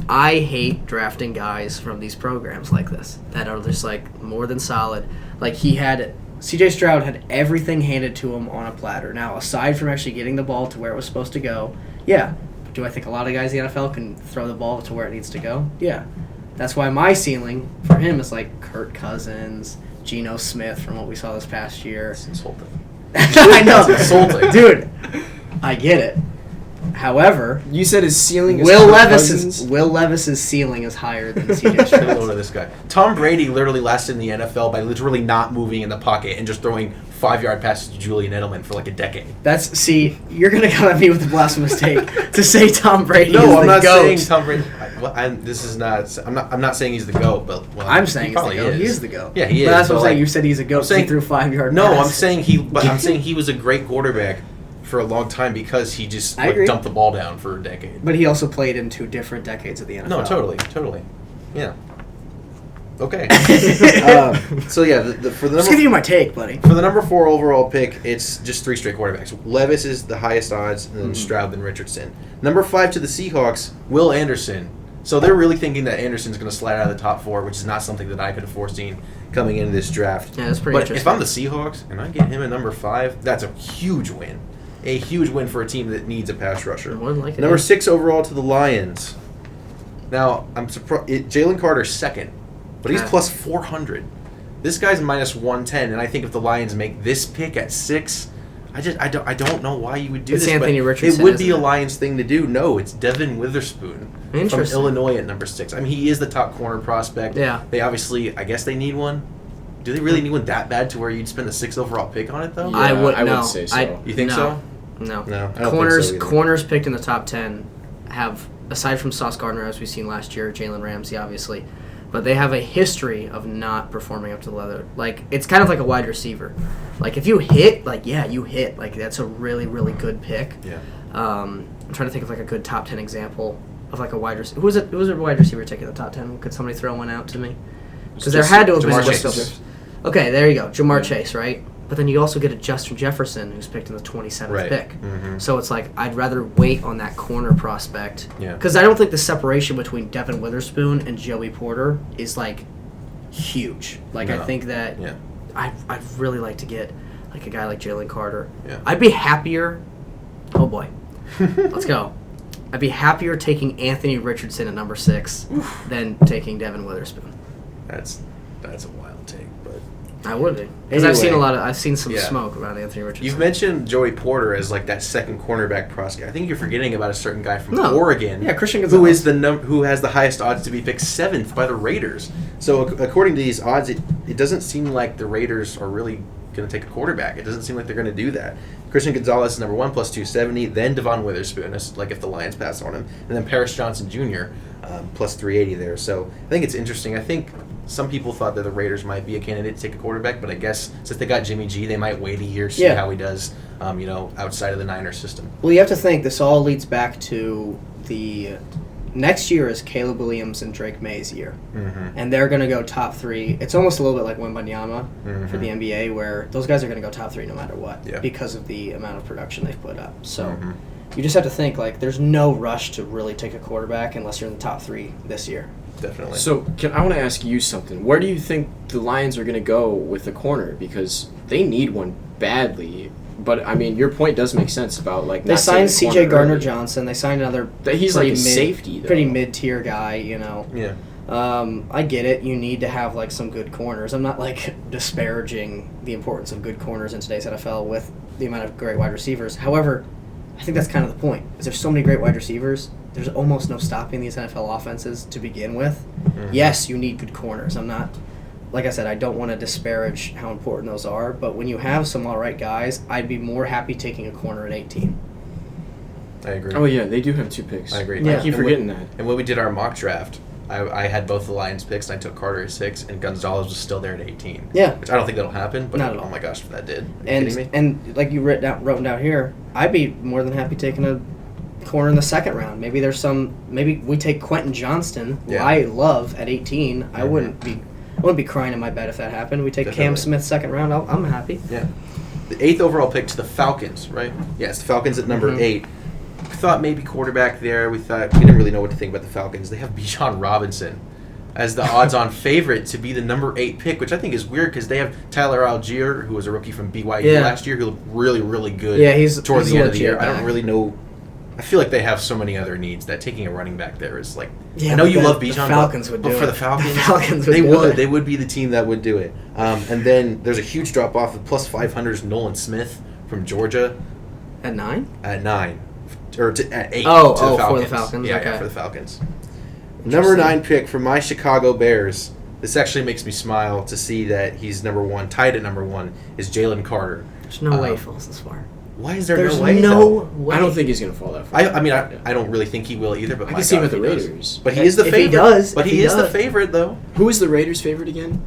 S1: I hate drafting guys from these programs like this that are just like more than solid. Like C.J. Stroud had everything handed to him on a platter. Now, aside from actually getting the ball to where it was supposed to go, yeah. Do I think a lot of guys in the NFL can throw the ball to where it needs to go? Yeah. That's why my ceiling for him is like Kirk Cousins, Geno Smith from what we saw this past year.
S2: It's insulting.
S1: I know.
S2: It's insulting.
S1: Dude, I get it. However,
S3: You said his ceiling is
S1: Will
S3: Kirk Cousins?
S1: Levis's ceiling is higher than CJ
S2: Hello
S1: Stroud's.
S2: to this guy. Tom Brady literally lasted in the NFL by literally not moving in the pocket and just throwing 5-yard passes to Julian Edelman for like a decade.
S1: You're gonna come at me with a blasphemous take to say Tom Brady is
S2: No, I'm
S1: the
S2: not
S1: GOAT.
S2: saying Tom Brady. I'm not saying he's the GOAT, but
S1: I'm saying he's the
S2: probably
S1: GOAT. He is the GOAT.
S2: Yeah, he is.
S1: But that's what I'm
S2: but,
S1: saying.
S2: like,
S1: You said he's a GOAT.
S2: I'm saying-
S1: He threw 5-yard
S2: No,
S1: passes.
S2: I'm saying he was a great quarterback for a long time because he just
S1: I agree.
S2: dumped the ball down for a decade.
S1: But he also played in 2 different decades of the NFL.
S2: No, totally. Yeah. Okay. So yeah, for the
S1: Just
S2: number
S1: giving you my take, buddy.
S2: for the number 4 overall pick, it's just 3 straight quarterbacks. Levis is the highest odds, and then Stroud, then Richardson. Number 5 to the Seahawks, Will Anderson. So they're really thinking that Anderson's going to slide out of the top 4, which is not something that I could have foreseen coming into this draft.
S1: Yeah, that's pretty
S2: But
S1: interesting.
S2: if I'm the Seahawks and I get him at number 5, that's a huge win. A huge win for a team that needs a pass rusher.
S1: More than likely.
S2: Number 6 overall to the Lions. Now, I'm surprised. Jalen Carter's second, but he's
S1: Ah.
S2: plus 400. This guy's minus 110, and I think if the Lions make this pick at 6, I don't know why you would do
S1: It's
S2: this.
S1: Anthony
S2: but
S1: Richardson,
S2: it would be
S1: isn't
S2: a
S1: it?
S2: Lions thing to do. No, it's Devin Witherspoon from
S1: Interesting.
S2: Illinois at number 6. I mean, he is the top corner prospect.
S1: Yeah.
S2: They obviously, I guess they need one. Do they really need one that bad to where you'd spend the 6th overall pick on it, though?
S3: Yeah,
S1: I would
S3: I would
S1: no.
S3: say so.
S2: You think
S1: no.
S2: so?
S1: No.
S2: No, I don't
S1: Corners
S2: think so either.
S1: corners picked in the top 10 have, aside from Sauce Gardner, as we've seen last year, Jalen Ramsey, obviously, but they have a history of not performing up to the leather. Like, it's kind of like a wide receiver. Like, if you hit, like, yeah, you hit. Like, that's a really, really good pick.
S2: Yeah.
S1: I'm trying to think of, like, a good top 10 example of, like, a wide receiver. Who was a wide receiver taking the top 10? Could somebody throw one out to me? Because there had to have been
S2: Jamar
S1: just
S2: Chase.
S1: Okay, there you go. Jamar Chase, right? But then you also get a Justin Jefferson who's picked in the 27th
S2: Right.
S1: pick.
S2: Mhm.
S1: So it's like I'd rather wait on that corner prospect.
S2: Yeah.
S1: Because I don't think the separation between Devin Witherspoon and Joey Porter is like huge. Like I
S2: No.
S1: think that
S2: Yeah.
S1: I'd really like to get like a guy like Jalen Carter.
S2: Yeah.
S1: I'd be happier. Oh boy, let's go. I'd be happier taking Anthony Richardson at number 6 than taking Devin Witherspoon.
S2: That's a wild take, but
S1: I would be because I've seen
S2: Anyway.
S1: I've seen some
S2: Yeah.
S1: smoke around Anthony Richardson.
S2: you've mentioned Joey Porter as like that second cornerback prospect. I think you're forgetting about a certain guy from
S1: No.
S2: Oregon,
S1: Yeah, Christian
S2: who
S1: Gonzalez.
S2: is who has the highest odds to be picked 7th by the Raiders. So according to these odds, it doesn't seem like the Raiders are really going to take a quarterback. It doesn't seem like they're going to do that. Christian Gonzalez is number 1 plus 270, then Devon Witherspoon, as, like if the Lions pass on him, and then Paris Johnson Jr. Plus 380 there. So I think it's interesting. I think some people thought that the Raiders might be a candidate to take a quarterback, but I guess since they got Jimmy G, they might wait a year, see
S1: Yeah.
S2: how he does, outside of the Niners system.
S1: Well, you have to think this all leads back to the next year is Caleb Williams and Drake May's year,
S2: Mm-hmm.
S1: and they're going to go top 3. It's almost a little bit like Wembanyama for
S2: Mhm.
S1: the NBA, where those guys are going to go top 3 no matter what
S2: Yeah.
S1: because of the amount of production they've put up. So
S2: Mhm.
S1: you just have to think like there's no rush to really take a quarterback unless you're in the top 3 this year.
S2: Definitely.
S3: So, I want to ask you something. Where do you think the Lions are going to go with the corner? Because they need one badly. But, I mean, your point does make sense about, like,
S1: They
S3: not
S1: signed
S3: taking a
S1: C.J.
S3: corner early.
S1: Gardner-Johnson. They signed another.
S3: He's
S1: pretty
S3: like a safety, though.
S1: pretty mid-tier guy. You know.
S2: yeah.
S1: I get it. You need to have like some good corners. I'm not like disparaging the importance of good corners in today's NFL with the amount of great wide receivers. However, I think that's kind of the point. Is there's so many great wide receivers, there's almost no stopping these NFL offenses to begin with.
S2: Mhm.
S1: Yes, you need good corners. I'm not, like I said, I don't want to disparage how important those are. But when you have some all right guys, I'd be more happy taking a corner at 18.
S2: I agree.
S3: Oh, yeah, they do have 2 picks.
S2: I agree.
S3: I
S1: Yeah.
S3: keep forgetting that.
S2: And when we did our mock draft, I had both the Lions picks, and I took Carter at 6, and Gonzalez was still there at 18.
S1: Yeah.
S2: Which I don't think that'll happen, but
S1: Not at all.
S2: oh my gosh, if that did. Are you kidding me?
S1: And like you wrote down here, I'd be more than happy taking a corner in the 2nd round. Maybe maybe we take Quentin Johnston, who
S2: Yeah.
S1: I love at 18. I
S2: Mhm.
S1: wouldn't be crying in my bed if that happened. We take Cam
S2: Definitely.
S1: Smith 2nd round. I'm happy.
S2: Yeah. The 8th overall pick to the Falcons, right? Yes, the Falcons at number
S1: Mhm.
S2: 8. We thought maybe quarterback there. We didn't really know what to think about the Falcons. They have Bijan Robinson as the odds-on favorite to be the number 8 pick, which I think is weird because they have Tyler Algier, who was a rookie from BYU
S1: Yeah.
S2: last year, who looked really, really good
S1: Yeah, he's
S2: toward
S1: a
S2: the end of the year.
S1: legit
S2: I don't
S1: back.
S2: really know I feel like they have so many other needs that taking a running back there is like.
S1: Yeah,
S2: I know you love
S1: the
S2: Bijan,
S1: Falcons would do
S2: but for
S1: it.
S2: the Falcons,
S1: The Falcons would
S2: they
S1: do
S2: would.
S1: it.
S2: They would be the team that would do it. And then there's a huge drop off of plus 500's Nolan Smith from Georgia
S1: At 9?
S2: at 9 or at 8.
S1: Oh,
S2: to the Falcons.
S1: for the Falcons.
S2: Yeah,
S1: okay.
S2: yeah, for the Falcons. Number 9 pick for my Chicago Bears. This actually makes me smile to see that he's number 1, tied at number 1, is Jalen Carter.
S1: There's no way he falls this far.
S2: Why is there
S1: There's
S2: no way?
S1: no
S2: though?
S1: way.
S3: I don't think he's going to fall that far.
S2: I mean, I don't really think he will either. But
S3: I
S2: my
S3: can see him
S2: God,
S3: at the
S2: if he does.
S3: Raiders.
S2: But he is the
S1: If
S2: favorite.
S1: he does,
S2: but
S1: if
S2: he
S1: he
S2: is the
S1: does.
S2: favorite, though.
S3: Who is the Raiders' favorite again?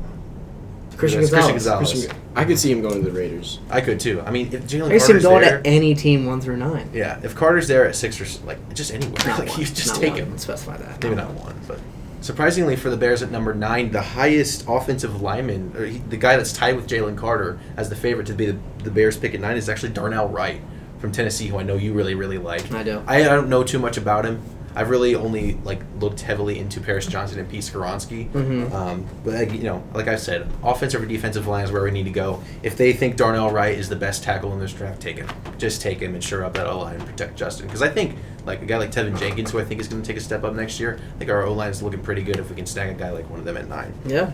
S1: Christian
S2: It's
S1: Gonzalez.
S3: I could see him going to the Raiders.
S2: I could too. I mean, if Jalen
S1: I see him
S2: Carter's
S1: going
S2: there,
S1: to any team 1 through 9.
S2: yeah, if Carter's there at 6 or like just anywhere,
S1: Not
S2: like
S1: one.
S2: you just
S1: Not
S2: take
S1: one.
S2: him.
S1: Let's specify that.
S2: Maybe not 1, but surprisingly for the Bears at number 9, the highest offensive lineman, or the guy that's tied with Jalen Carter as the favorite to be the Bears pick at 9 is actually Darnell Wright from Tennessee, who I know you really, really like.
S1: I do.
S2: I don't know too much about him. I've really only looked heavily into Paris Johnson and Pete Skoronski.
S1: Mm-hmm.
S2: But like I said, offensive or defensive line is where we need to go. If they think Darnell Wright is the best tackle in this draft, take him. Just take him and shore up that O-line and protect Justin. Because I think a guy like Tevin Jenkins, who I think is going to take a step up next year, I think our O-line is looking pretty good if we can snag a guy like one of them at 9.
S1: Yeah.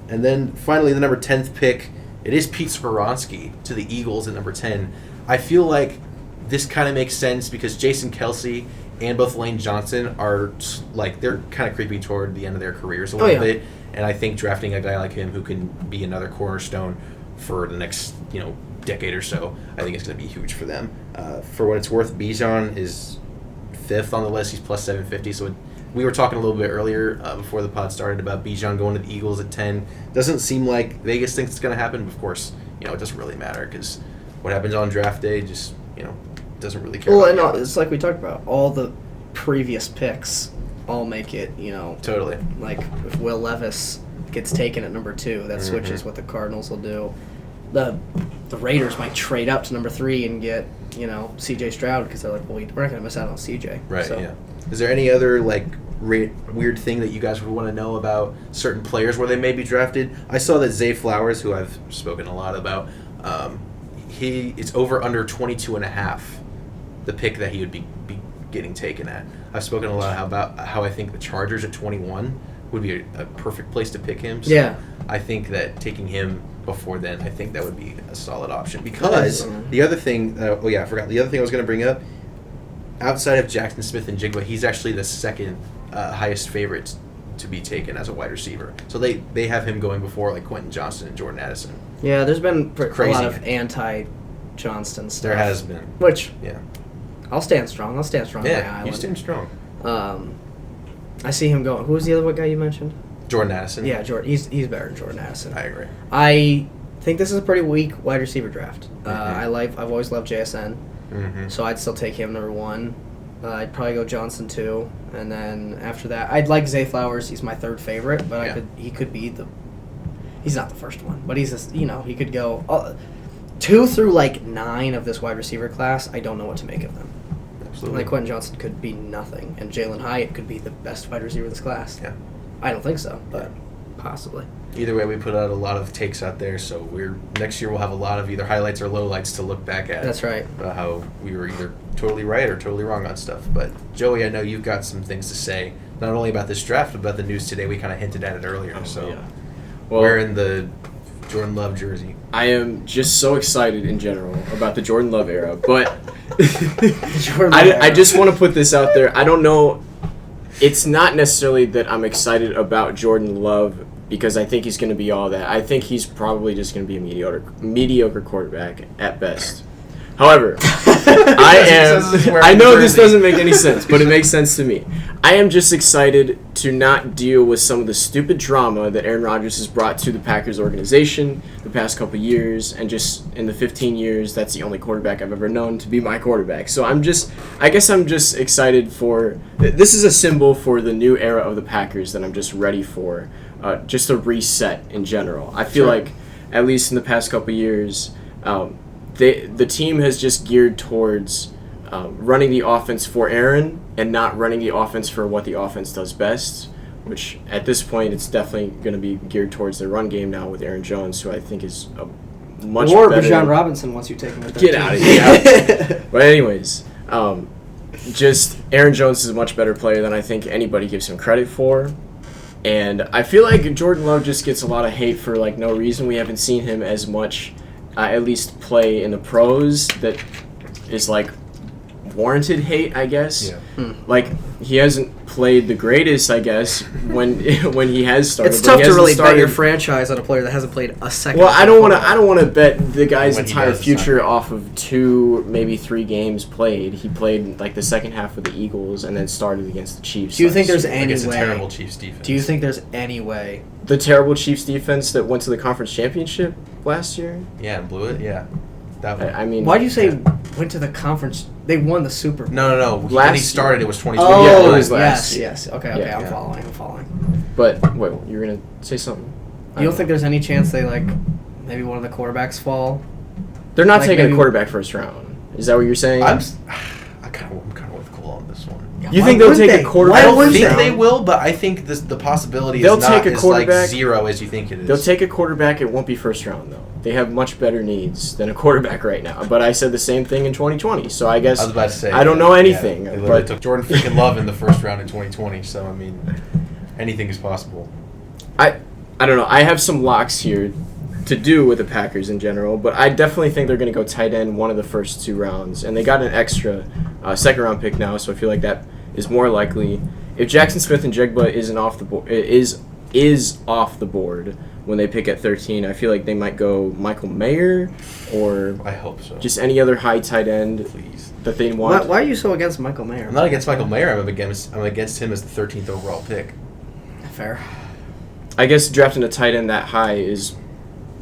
S2: And then finally, the number 10th pick, it is Pete Skoronski to the Eagles at number 10. I feel like this kind of makes sense because Jason Kelsey and both Lane Johnson are they're kind of creepy toward the end of their careers a little bit, and I think drafting a guy like him who can be another cornerstone for the next decade or so, I think it's going to be huge for them. For what it's worth, Bijan is 5th on the list. He's plus 750. So we were talking a little bit earlier before the pod started about Bijan going to the Eagles at 10. Doesn't seem like Vegas thinks it's going to happen. But of course, it doesn't really matter because what happens on draft day just doesn't really care.
S1: Well, and it's like we talked about. All the previous picks all make it,
S2: Totally.
S1: Like if Will Levis gets taken at number 2, that switches what the Cardinals will do. The Raiders might trade up to number 3 and get, C.J. Stroud because they're like, well, we're not going to miss out on C.J.
S2: Right,
S1: so.
S2: yeah. Is there any other, weird thing that you guys would want to know about certain players where they may be drafted? I saw that Zay Flowers, who I've spoken a lot about, it's over under 22.5, the pick that he would be getting taken at. I've spoken a lot about how I think the Chargers at 21 would be a perfect place to pick him. So
S1: Yeah.
S2: I think that taking him before then, I think that would be a solid option. Because the other thing, I forgot. The other thing I was going to bring up, outside of Jackson Smith and Jigba, he's actually the second highest favorite to be taken as a wide receiver. So they have him going before Quentin Johnston and Jordan Addison.
S1: Yeah, there's been a
S2: Crazy.
S1: lot of anti-Johnston stuff.
S2: There has been.
S1: Which,
S2: Yeah.
S1: I'll stand strong. on my
S2: Yeah,
S1: island.
S2: you stand strong.
S1: I see him going. Who was the other guy you mentioned?
S2: Jordan Addison.
S1: Yeah, Jordan. He's better than Jordan Addison.
S2: I agree.
S1: I think this is a pretty weak wide receiver draft.
S2: Mm-hmm.
S1: I've always loved JSN,
S2: Mm-hmm.
S1: so I'd still take him number 1. I'd probably go Johnson 2, and then after that, I'd like Zay Flowers. He's my 3rd favorite, but he could be he's not the first one, but he's just, he could go 2 through 9 of this wide receiver class. I don't know what to make of them.
S2: Absolutely.
S1: Quentin Johnston could be nothing, and Jalen Hyatt could be the best wide receiver of this class.
S2: Yeah.
S1: I don't think so, but possibly.
S2: Either way, we put out a lot of takes out there, so next year we'll have a lot of either highlights or lowlights to look back at.
S1: That's right.
S2: About how we were either totally right or totally wrong on stuff. But Joey, I know you've got some things to say, not only about this draft, but about the news today. We kind of hinted at it earlier.
S3: Well,
S2: wearing the Jordan Love jersey.
S3: I am just so excited in general about the Jordan Love era, but I just want to put this out there. I don't know. It's not necessarily that I'm excited about Jordan Love because I think he's going to be all that. I think he's probably just going to be a mediocre quarterback at best. However, I know this doesn't make any sense, but it makes sense to me. I am just excited to not deal with some of the stupid drama that Aaron Rodgers has brought to the Packers organization the past couple years, and just in the 15 years, that's the only quarterback I've ever known to be my quarterback. So I guess I'm just excited for, this is a symbol for the new era of the Packers that I'm just ready for, just a reset in general. I feel like, at least in the past couple years, the team has just geared towards running the offense for Aaron and not running the offense for what the offense does best, which at this point it's definitely going to be geared towards the run game now with Aaron Jones, who I think is a much better.
S1: Or Bijan Robinson once you take him with that
S3: Get
S1: team.
S3: out of here. But anyways, just Aaron Jones is a much better player than I think anybody gives him credit for. And I feel like Jordan Love just gets a lot of hate for like no reason. We haven't seen him as much, at least play in the pros, that is like warranted hate, I guess.
S2: Yeah.
S3: Like he hasn't played the greatest, I guess, when he has started.
S1: It's
S3: but
S1: tough
S3: he
S1: to
S3: hasn't
S1: really bet
S3: started.
S1: your franchise on a player that hasn't played a second.
S3: Well,
S1: of
S3: I don't
S1: football.
S3: want to bet the guy's
S2: When he
S3: entire
S2: does, it's
S3: future
S2: not.
S3: off of 2, maybe 3 games played. He played like the second half of the Eagles and then started against the Chiefs.
S1: Do you think
S3: last
S1: there's
S3: year.
S1: any
S2: Against a
S1: way?
S2: terrible Chiefs defense.
S1: Do you think there's any way?
S3: The terrible Chiefs defense that went to the conference championship last year?
S2: Yeah, and blew it. Yeah, that one.
S3: I mean,
S1: Why do you say
S2: Yeah.
S1: went to the conference? They won the Super Bowl.
S2: No. When
S3: Last
S2: he started, it was 2020.
S1: Oh,
S3: Yeah, it was
S1: yes,
S3: last
S1: yes.
S3: year.
S1: Okay,
S3: Yeah.
S1: I'm
S2: Yeah.
S1: following.
S3: But wait, you were gonna say something?
S1: You don't think there's any chance they like maybe one of the quarterbacks fall?
S3: they're not
S1: like,
S3: taking
S1: maybe-
S3: a quarterback first round? Is that what you're saying?
S2: I'm kind of with Cole on this one.
S3: You
S1: Why
S3: think they'll
S1: wouldn't
S3: take a
S1: they?
S3: quarterback?
S2: I
S1: Why
S2: don't
S1: wouldn't
S2: think
S1: they?
S2: they will, but I think the possibility
S3: They'll
S2: is not
S3: take a
S2: as
S3: quarterback-
S2: like 0 as you think it is.
S3: They'll take a quarterback. It won't be first round though. They have much better needs than a quarterback right now. But I said the same thing in 2020. So I guess
S2: I was about to say.
S3: I don't know anything,
S2: Yeah, they literally
S3: but-
S2: took Jordan freaking Love in the first round in 2020. So I mean, anything is possible.
S3: I don't know. I have some locks here to do with the Packers in general, but I definitely think they're going to go tight end one of the first 2 rounds, and they got an extra second round pick now, so I feel like that is more likely. If Jackson Smith and Jigba isn't off the board, is off the board when they pick at 13, I feel like they might go Michael Mayer or
S2: I hope so.
S3: just any other high tight end
S2: please.
S3: that they
S1: Why,
S3: want.
S1: why are you so against Michael Mayer?
S2: I'm not against Michael Mayer. I'm against him as the 13th overall pick.
S1: Fair.
S3: I guess drafting a tight end that high is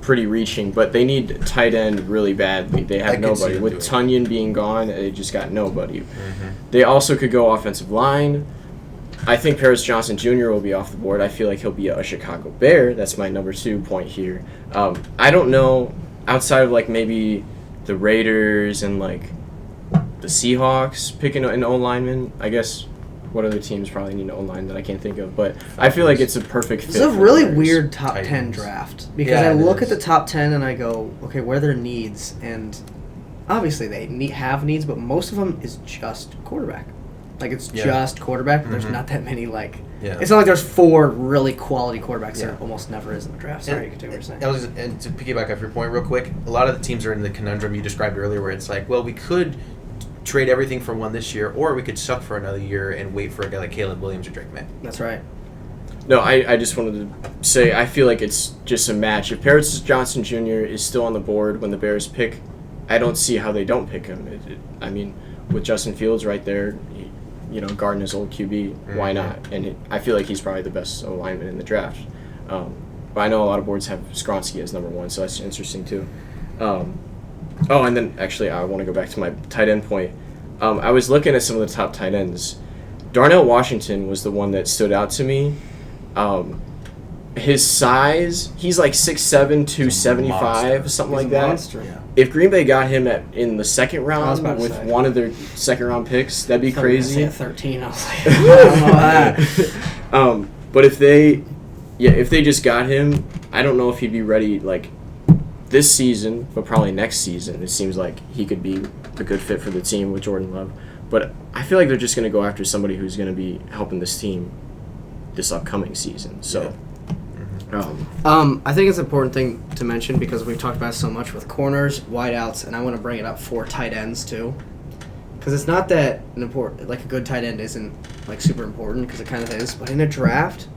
S3: pretty reaching, but they need tight end really badly. They
S2: I
S3: have
S2: could see
S3: nobody.
S2: them
S3: With
S2: doing
S3: Tunyon being gone, they just got nobody.
S2: Mm-hmm.
S3: They also could go offensive line. I think Paris Johnson Jr. will be off the board. I feel like he'll be a Chicago Bear. That's my number 2 point here. I don't know, outside of like maybe the Raiders and like the Seahawks picking an O-lineman, I guess what other teams probably need an O-line that I can't think of, but I feel like it's a perfect fit.
S1: It's a
S3: for
S1: really
S3: the Bears.
S1: weird top 10
S2: Titans.
S1: draft because
S2: Yeah,
S1: I
S2: it
S1: look
S2: is.
S1: at the top 10 and I go, okay, where are their needs? And obviously they have needs, but most of them is just quarterback. Like it's
S2: Yeah.
S1: just quarterback. But There's
S2: Mhm.
S1: not that many like.
S2: Yeah.
S1: It's not like there's 4 really quality quarterbacks.
S2: Yeah.
S1: There almost never is in the draft. Sorry, you can take what you're saying.
S2: And to piggyback off your point real quick, a lot of the teams are in the conundrum you described earlier where it's like, well, we could trade everything for one this year, or we could suck for another year and wait for a guy like Caleb Williams or Drake May.
S1: That's right.
S3: No, I just wanted to say I feel like it's just a match. If Paris Johnson Jr. is still on the board when the Bears pick, I don't see how they don't pick him. I mean, with Justin Fields right there, Gardner's old QB, why
S2: Mhm.
S3: not? And I feel like he's probably the best lineman in the draft. But I know a lot of boards have Skronsky as number 1, so that's interesting too. And then actually I want to go back to my tight end point. I was looking at some of the top tight ends. Darnell Washington was the one that stood out to me. His size, he's like 6'7", 275,
S2: monster.
S3: something
S1: He's
S3: like
S1: a
S3: that.
S1: monster.
S2: Yeah.
S3: If Green Bay got him in the second
S1: I was
S3: round
S1: about to
S3: with
S1: say.
S3: one of their second round picks, that'd be
S1: I thought you were gonna
S3: crazy.
S1: say at 13, I was like, I don't know that.
S3: But if they just got him, I don't know if he'd be ready like this season, but probably next season. It seems like he could be a good fit for the team with Jordan Love. But I feel like they're just going to go after somebody who's going to be helping this team this upcoming season. So,
S1: I think it's an important thing to mention because we've talked about it so much with corners, wideouts, and I want to bring it up for tight ends too. Because it's not that important. Like a good tight end isn't like super important because it kind of is. But in a draft,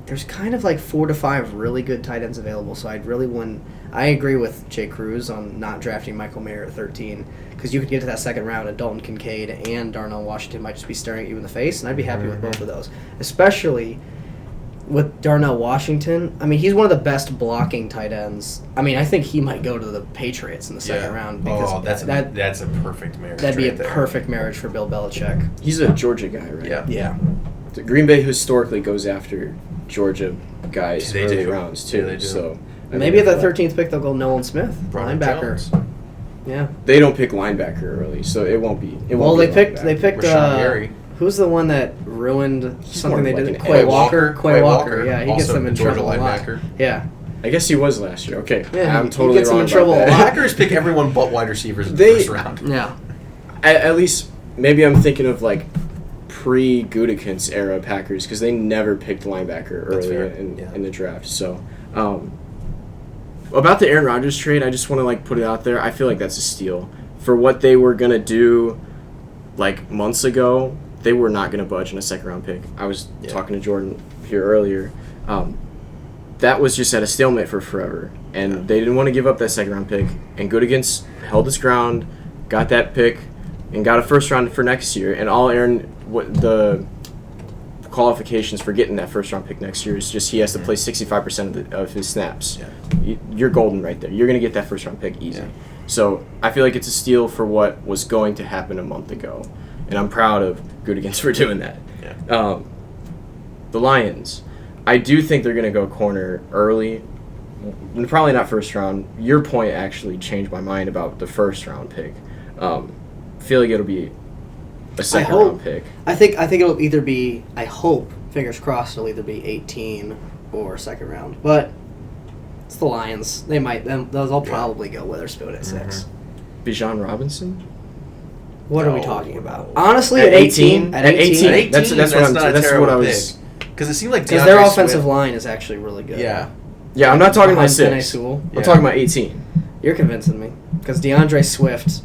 S1: there's kind of like 4 to 5 really good tight ends available. So I'd really wouldn't. I agree with Jay Cruz on not drafting Michael Mayer at 13 because you could get to that second round and Dalton Kincaid and Darnell Washington might just be staring at you in the face, and I'd be happy with both of those, especially with Darnell Washington. I mean, he's one of the best blocking tight ends. I mean, I think he might go to the Patriots in the second round because
S2: that's a perfect marriage.
S1: that'd be
S2: right
S1: a
S2: there.
S1: perfect marriage for Bill Belichick.
S3: he's a Georgia guy, right?
S2: Yeah.
S1: Yeah.
S3: The Green Bay historically goes after Georgia guys
S2: They
S3: early
S2: do.
S3: rounds too.
S2: Yeah, they do.
S3: So I
S1: Maybe at
S3: think
S1: the 13th pick they'll go Nolan Smith,
S2: Bronny
S1: linebacker.
S2: Jones.
S1: Yeah.
S3: they don't pick linebacker early, so it won't be.
S1: Well, they picked
S2: Rashawn Gary.
S1: who's the one that ruined something
S3: more
S1: they
S3: like
S1: did?
S3: an
S1: Quay
S3: edge.
S1: Walker. Quay Walker. Yeah, he gets
S2: also
S1: them in
S2: the Georgia
S1: trouble a lot.
S2: linebacker.
S1: Yeah.
S3: I guess he was last year. Okay,
S1: Yeah,
S3: I'm
S1: he
S3: totally
S1: gets him
S3: wrong
S1: in trouble
S3: about
S1: a
S3: that.
S1: lot.
S2: Packers pick everyone but wide receivers in the
S3: They-
S2: first round.
S1: Yeah.
S3: At least maybe I'm thinking of like pre-Gutekunst era Packers because they never picked linebacker early in the draft. So, about the Aaron Rodgers trade, I just want to like put it out there. I feel like that's a steal for what they were gonna do, like months ago. They were not gonna budge on a second-round pick. I was talking to Jordan here earlier. That was just at a stalemate for forever, and they didn't want to give up that second-round pick. And Gutekunst held his ground, got that pick, and got a first round for next year. And all the qualifications for getting that first round pick next year is just he has to play 65% of his snaps. Yeah. You're golden right there. You're going to get that first round pick easy. Yeah. So I feel like it's a steal for what was going to happen a month ago. And I'm proud of Gutekunst for doing that. Yeah. The Lions, I do think they're going to go corner early. Probably not first round. Your point actually changed my mind about the first round pick. I feel like it'll be a second round pick.
S1: I think it'll either be, I hope, fingers crossed, it'll either be 18 or second round. But it's the Lions. They'll probably go Witherspoon at 6.
S3: Bijan Robinson?
S1: What are we talking about? Honestly, at 18?
S2: At 18? That's what I
S3: was.
S2: Because it seemed like
S1: because their offensive line is actually really good.
S2: Yeah.
S3: Yeah, I'm not talking about 6.
S1: I'm
S3: talking about 18.
S1: You're convincing me. Because DeAndre Swift,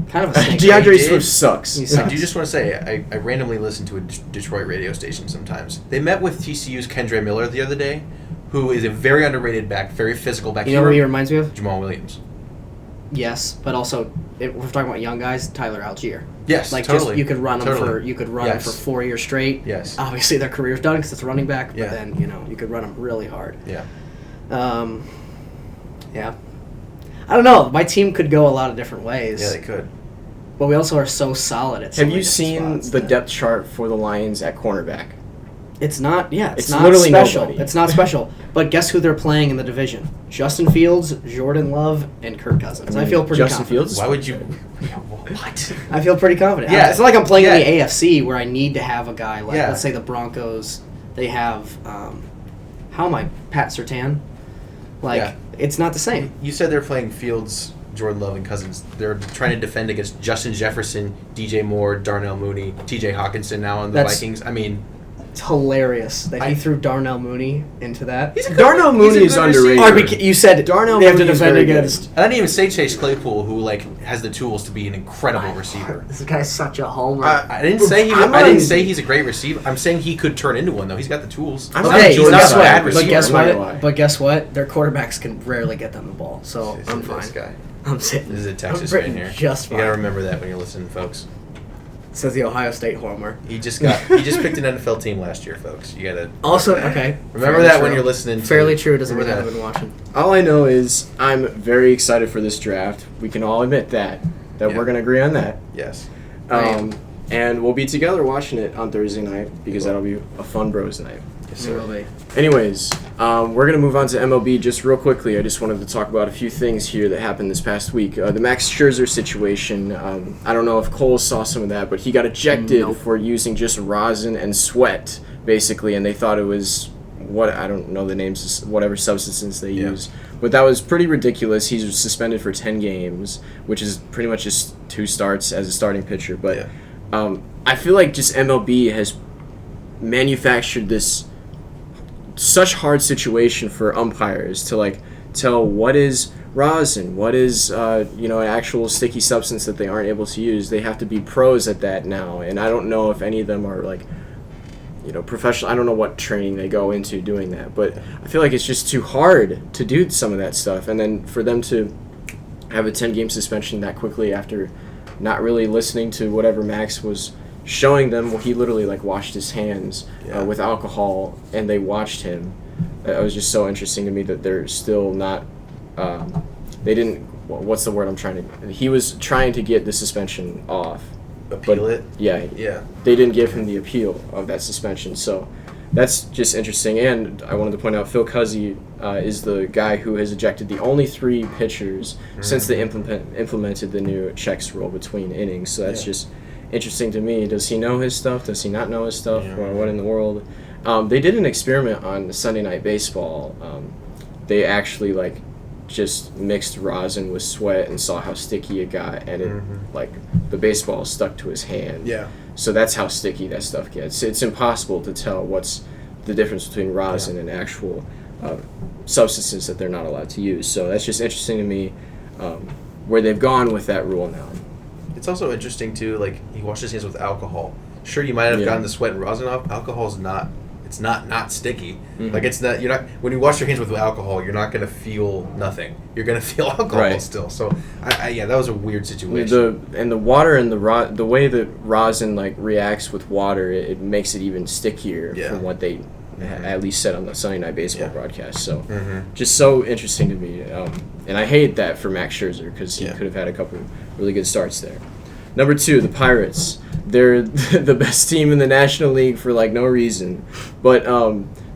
S1: kind of a snake.
S3: DeAndre Swift sucks.
S2: Do you just want to say, I randomly listen to a Detroit radio station sometimes. They met with TCU's Kendre Miller the other day, who is a very underrated back, very physical back.
S1: You know who he reminds me of?
S2: Jamal Williams.
S1: Yes, but also, if we're talking about young guys, Tyler Algier.
S2: Yes,
S1: like
S2: totally.
S1: Just, you could run them for 4 years straight.
S2: Yes.
S1: Obviously, their career's done because it's running back, but then you could run them really hard.
S2: Yeah.
S1: Yeah. I don't know. My team could go a lot of different ways.
S2: Yeah, they could.
S1: But we also are so solid at.
S3: Have you seen the depth chart for the Lions at cornerback?
S1: It's not. Yeah, it's not
S3: literally
S1: special.
S3: nobody.
S1: It's not special. But guess who they're playing in the division? Justin Fields, Jordan Love, and Kirk Cousins. I feel pretty confident.
S3: Fields?
S2: Why would you? What?
S1: I feel pretty confident.
S2: Yeah.
S1: It's not like I'm playing in the AFC where I need to have a guy like, let's say, the Broncos. They have, how am I? Pat Surtain. It's not the same.
S2: You said they're playing Fields, Jordan Love, and Cousins. They're trying to defend against Justin Jefferson, DJ Moore, Darnell Mooney, TJ Hawkinson now on the Vikings. I mean,
S1: it's hilarious that he threw Darnell Mooney into that.
S3: Darnell Mooney is underrated.
S1: You said Darnell Mooney have to defend against.
S2: I didn't even say Chase Claypool, who has the tools to be an incredible receiver.
S1: This guy's such a homer.
S2: I didn't say he's a great receiver. I'm saying he could turn into one though. He's got the tools.
S1: But guess what? Their quarterbacks can rarely get them the ball, so I'm fine.
S2: This guy.
S1: I'm sitting.
S2: This is a Texas fan here.
S1: Just fine.
S2: You gotta remember that when you're listening, folks.
S1: Says the Ohio State homer.
S2: He just picked an NFL team last year, folks. You gotta remember that when you're listening.
S1: Fairly true. Doesn't mean I haven't been watching.
S3: All I know is I'm very excited for this draft. We can all admit that we're gonna agree on that.
S2: Yes.
S3: And we'll be together watching it on Thursday night because that'll be a fun bros night.
S1: Yes, it will be.
S3: Anyways, we're going to move on to MLB just real quickly. I just wanted to talk about a few things here that happened this past week. The Max Scherzer situation, I don't know if Cole saw some of that, but he got ejected for using just rosin and sweat, basically, and they thought it was, I don't know the names, whatever substances they use. But that was pretty ridiculous. He's suspended for 10 games, which is pretty much just 2 starts as a starting pitcher. But I feel like just MLB has manufactured this such hard situation for umpires to tell what is rosin, what is an actual sticky substance that they aren't able to use. They have to be pros at that now, and I don't know if any of them are professional. I don't know what training they go into doing that, but I feel like it's just too hard to do some of that stuff, and then for them to have a 10-game suspension that quickly after not really listening to whatever Max was showing them. Well, he literally washed his hands with alcohol, and they watched him. It was just so interesting to me that they're still not. They didn't. What's the word I'm trying to? He was trying to get the suspension off.
S2: Appeal it.
S3: Yeah. They didn't give him the appeal of that suspension, so that's just interesting. And I wanted to point out Phil Cuzzi is the guy who has ejected the only 3 pitchers since they implemented the new checks rule between innings. So that's just interesting to me. Does he know his stuff? Does he not know his stuff? Or what in the world? They did an experiment on Sunday Night Baseball. They actually just mixed rosin with sweat and saw how sticky it got, and it like the baseball stuck to his hand.
S2: Yeah.
S3: So that's how sticky that stuff gets. It's impossible to tell what's the difference between rosin and actual substances that they're not allowed to use. So that's just interesting to me, where they've gone with that rule now.
S2: It's also interesting too. Like he washed his hands with alcohol. Sure, you might have gotten the sweat and rosin off. Alcohol's not. It's not sticky. Like it's not. You're not. When you wash your hands with alcohol, you're not gonna feel nothing. You're gonna feel alcohol still. So, that was a weird situation.
S3: The water and the way that rosin like reacts with water, it makes it even stickier from what they at least said on the Sunday Night Baseball broadcast. So, just so interesting to me. And I hate that for Max Scherzer because he could have had a couple really good starts there. Number 2, the Pirates. They're the best team in the National League for like no reason, but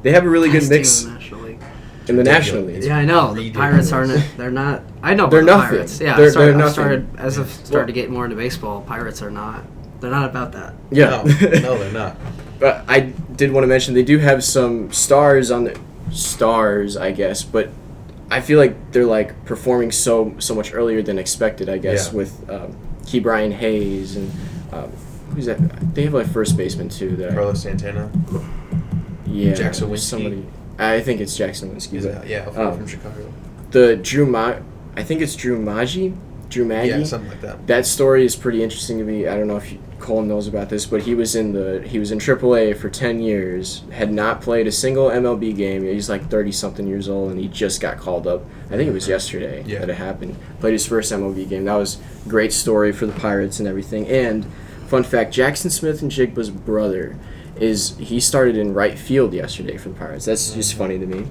S3: they have a really good mix in the National League.
S1: Yeah, I know. The Pirates aren't. They're not. I know.
S3: They're
S1: about
S3: nothing.
S1: The Pirates. Yeah,
S3: they're nothing.
S1: As I've started to get more into baseball, Pirates are not. They're not about that.
S3: Yeah,
S2: no, they're not.
S3: But I did want to mention they do have some stars on the stars, I guess, but I feel like they're like performing so much earlier than expected. I guess with Key Brian Hayes and. Who's that? They have like first baseman too.
S2: Carlos Santana.
S3: Yeah,
S2: Jackson Winsky.
S3: Somebody. I think it's Jackson Winsky.
S2: From Chicago.
S3: The I think it's Drew Maggi.
S2: Yeah, something like that.
S3: That story is pretty interesting to me. I don't know if Cole knows about this, but he was in AAA for 10 years. Had not played a single MLB game. He's like 30-something years old, and he just got called up. I think it was yesterday that it happened. Played his first MLB game. That was a great story for the Pirates and everything. And fun fact, Jackson Smith and Jigba's brother he started in right field yesterday for the Pirates. That's just funny to me.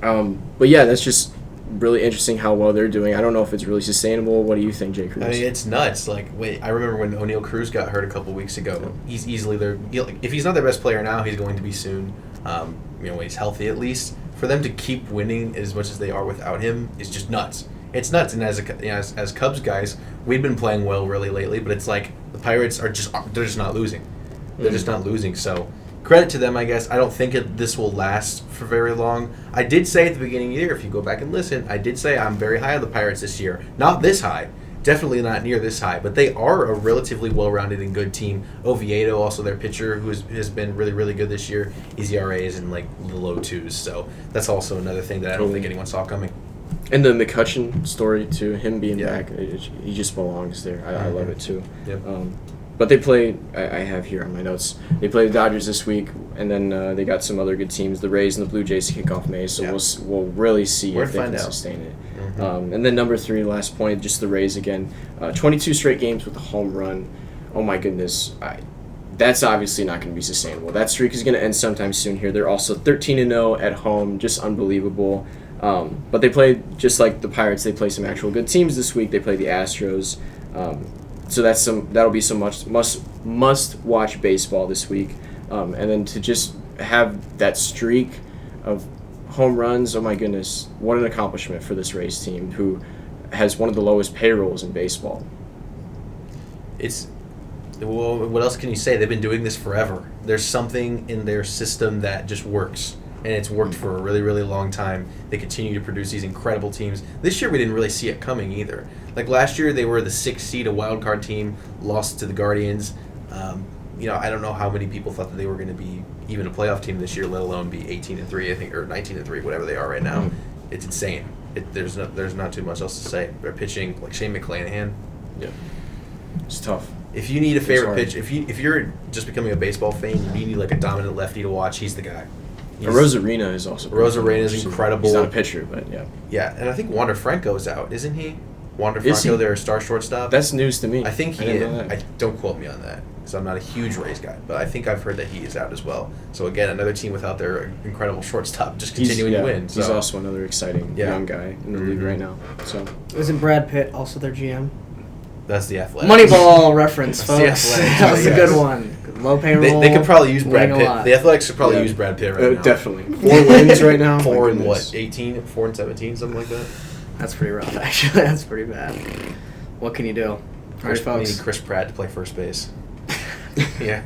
S3: But yeah, that's just really interesting how well they're doing. I don't know if it's really sustainable. What do you think, Jay Cruz?
S2: I mean, it's nuts. Like, I remember when O'Neal Cruz got hurt a couple weeks ago. He's easily if he's not their best player now, he's going to be soon. When he's healthy at least. For them to keep winning as much as they are without him is just nuts. It's nuts. And as Cubs guys, we've been playing well really lately, but it's like the Pirates they're just not losing. They're just not losing. So credit to them, I guess. I don't think this will last for very long. I did say at the beginning of the year, if you go back and listen, I did say I'm very high on the Pirates this year. Not this high. Definitely not near this high. But they are a relatively well-rounded and good team. Oviedo, also their pitcher, who has been really, really good this year. His ERA is in like the low 2s. So that's also another thing that I don't think anyone saw coming.
S3: And the McCutchen story, too, him being back, he just belongs there. I love it, too.
S2: Yep.
S3: But they played, I have here on my notes, they played the Dodgers this week, and then they got some other good teams, the Rays and the Blue Jays, to kick off May, so we'll really see if they can sustain it. And then number 3, last point, just the Rays again. 22 straight games with a home run. Oh my goodness. That's obviously not going to be sustainable. That streak is going to end sometime soon here. They're also 13-0 at home, just unbelievable. But they played, just like the Pirates, they play some actual good teams this week. They play the Astros. So that'll be some must-watch baseball this week. And then to just have that streak of home runs, oh my goodness, what an accomplishment for this Rays team, who has one of the lowest payrolls in baseball.
S2: Well, what else can you say? They've been doing this forever. There's something in their system that just works. And it's worked for a really, really long time. They continue to produce these incredible teams. This year, we didn't really see it coming either. Like last year, they were the 6th seed, a wild card team, lost to the Guardians. I don't know how many people thought that they were going to be even a playoff team this year, let alone be 18-3, I think, or 19-3, whatever they are right now. It's insane. There's not too much else to say. They're pitching like Shane McClanahan.
S3: Yeah, it's tough.
S2: If you need a favorite pitch, if you're just becoming a baseball fan, you need like a dominant lefty to watch. He's the guy.
S3: Rosarina is also.
S2: Rosarina is incredible.
S3: He's not a pitcher, but yeah.
S2: Yeah, and I think Wander Franco's out, isn't he? Wander Franco, their star shortstop.
S3: That's news to me.
S2: I think he is. Don't quote me on that, because I'm not a huge Rays guy, but I think I've heard that he is out as well. So again, another team without their incredible shortstop, just continuing to win.
S3: He's also another exciting young guy in the league right now. So
S1: isn't Brad Pitt also their GM?
S2: That's the Athletic.
S1: Moneyball reference, folks.
S2: That
S1: was a good one. Low payroll.
S2: They could probably use Brad Pitt. The Athletics could probably use Brad Pitt right now.
S3: Definitely. 4 wins right now.
S2: 4 and what? 18, 4 and 17, something like that.
S1: That's pretty rough, actually. That's pretty bad. What can you do? All right, folks.
S2: We need Chris Pratt to play first base. Yeah.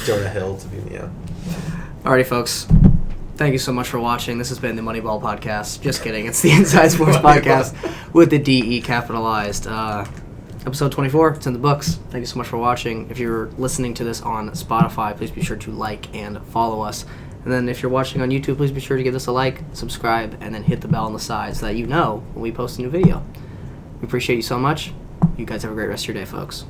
S2: Jonah Hill to be Alrighty,
S1: folks. Thank you so much for watching. This has been the Moneyball Podcast. Just kidding. It's the Inside Sports Podcast with the DE capitalized. Episode 24. It's in the books. Thank you so much for watching. If you're listening to this on Spotify, please be sure to like and follow us. And then if you're watching on YouTube, please be sure to give us a like, subscribe, and then hit the bell on the side so that you know when we post a new video. We appreciate you so much. You guys have a great rest of your day, folks.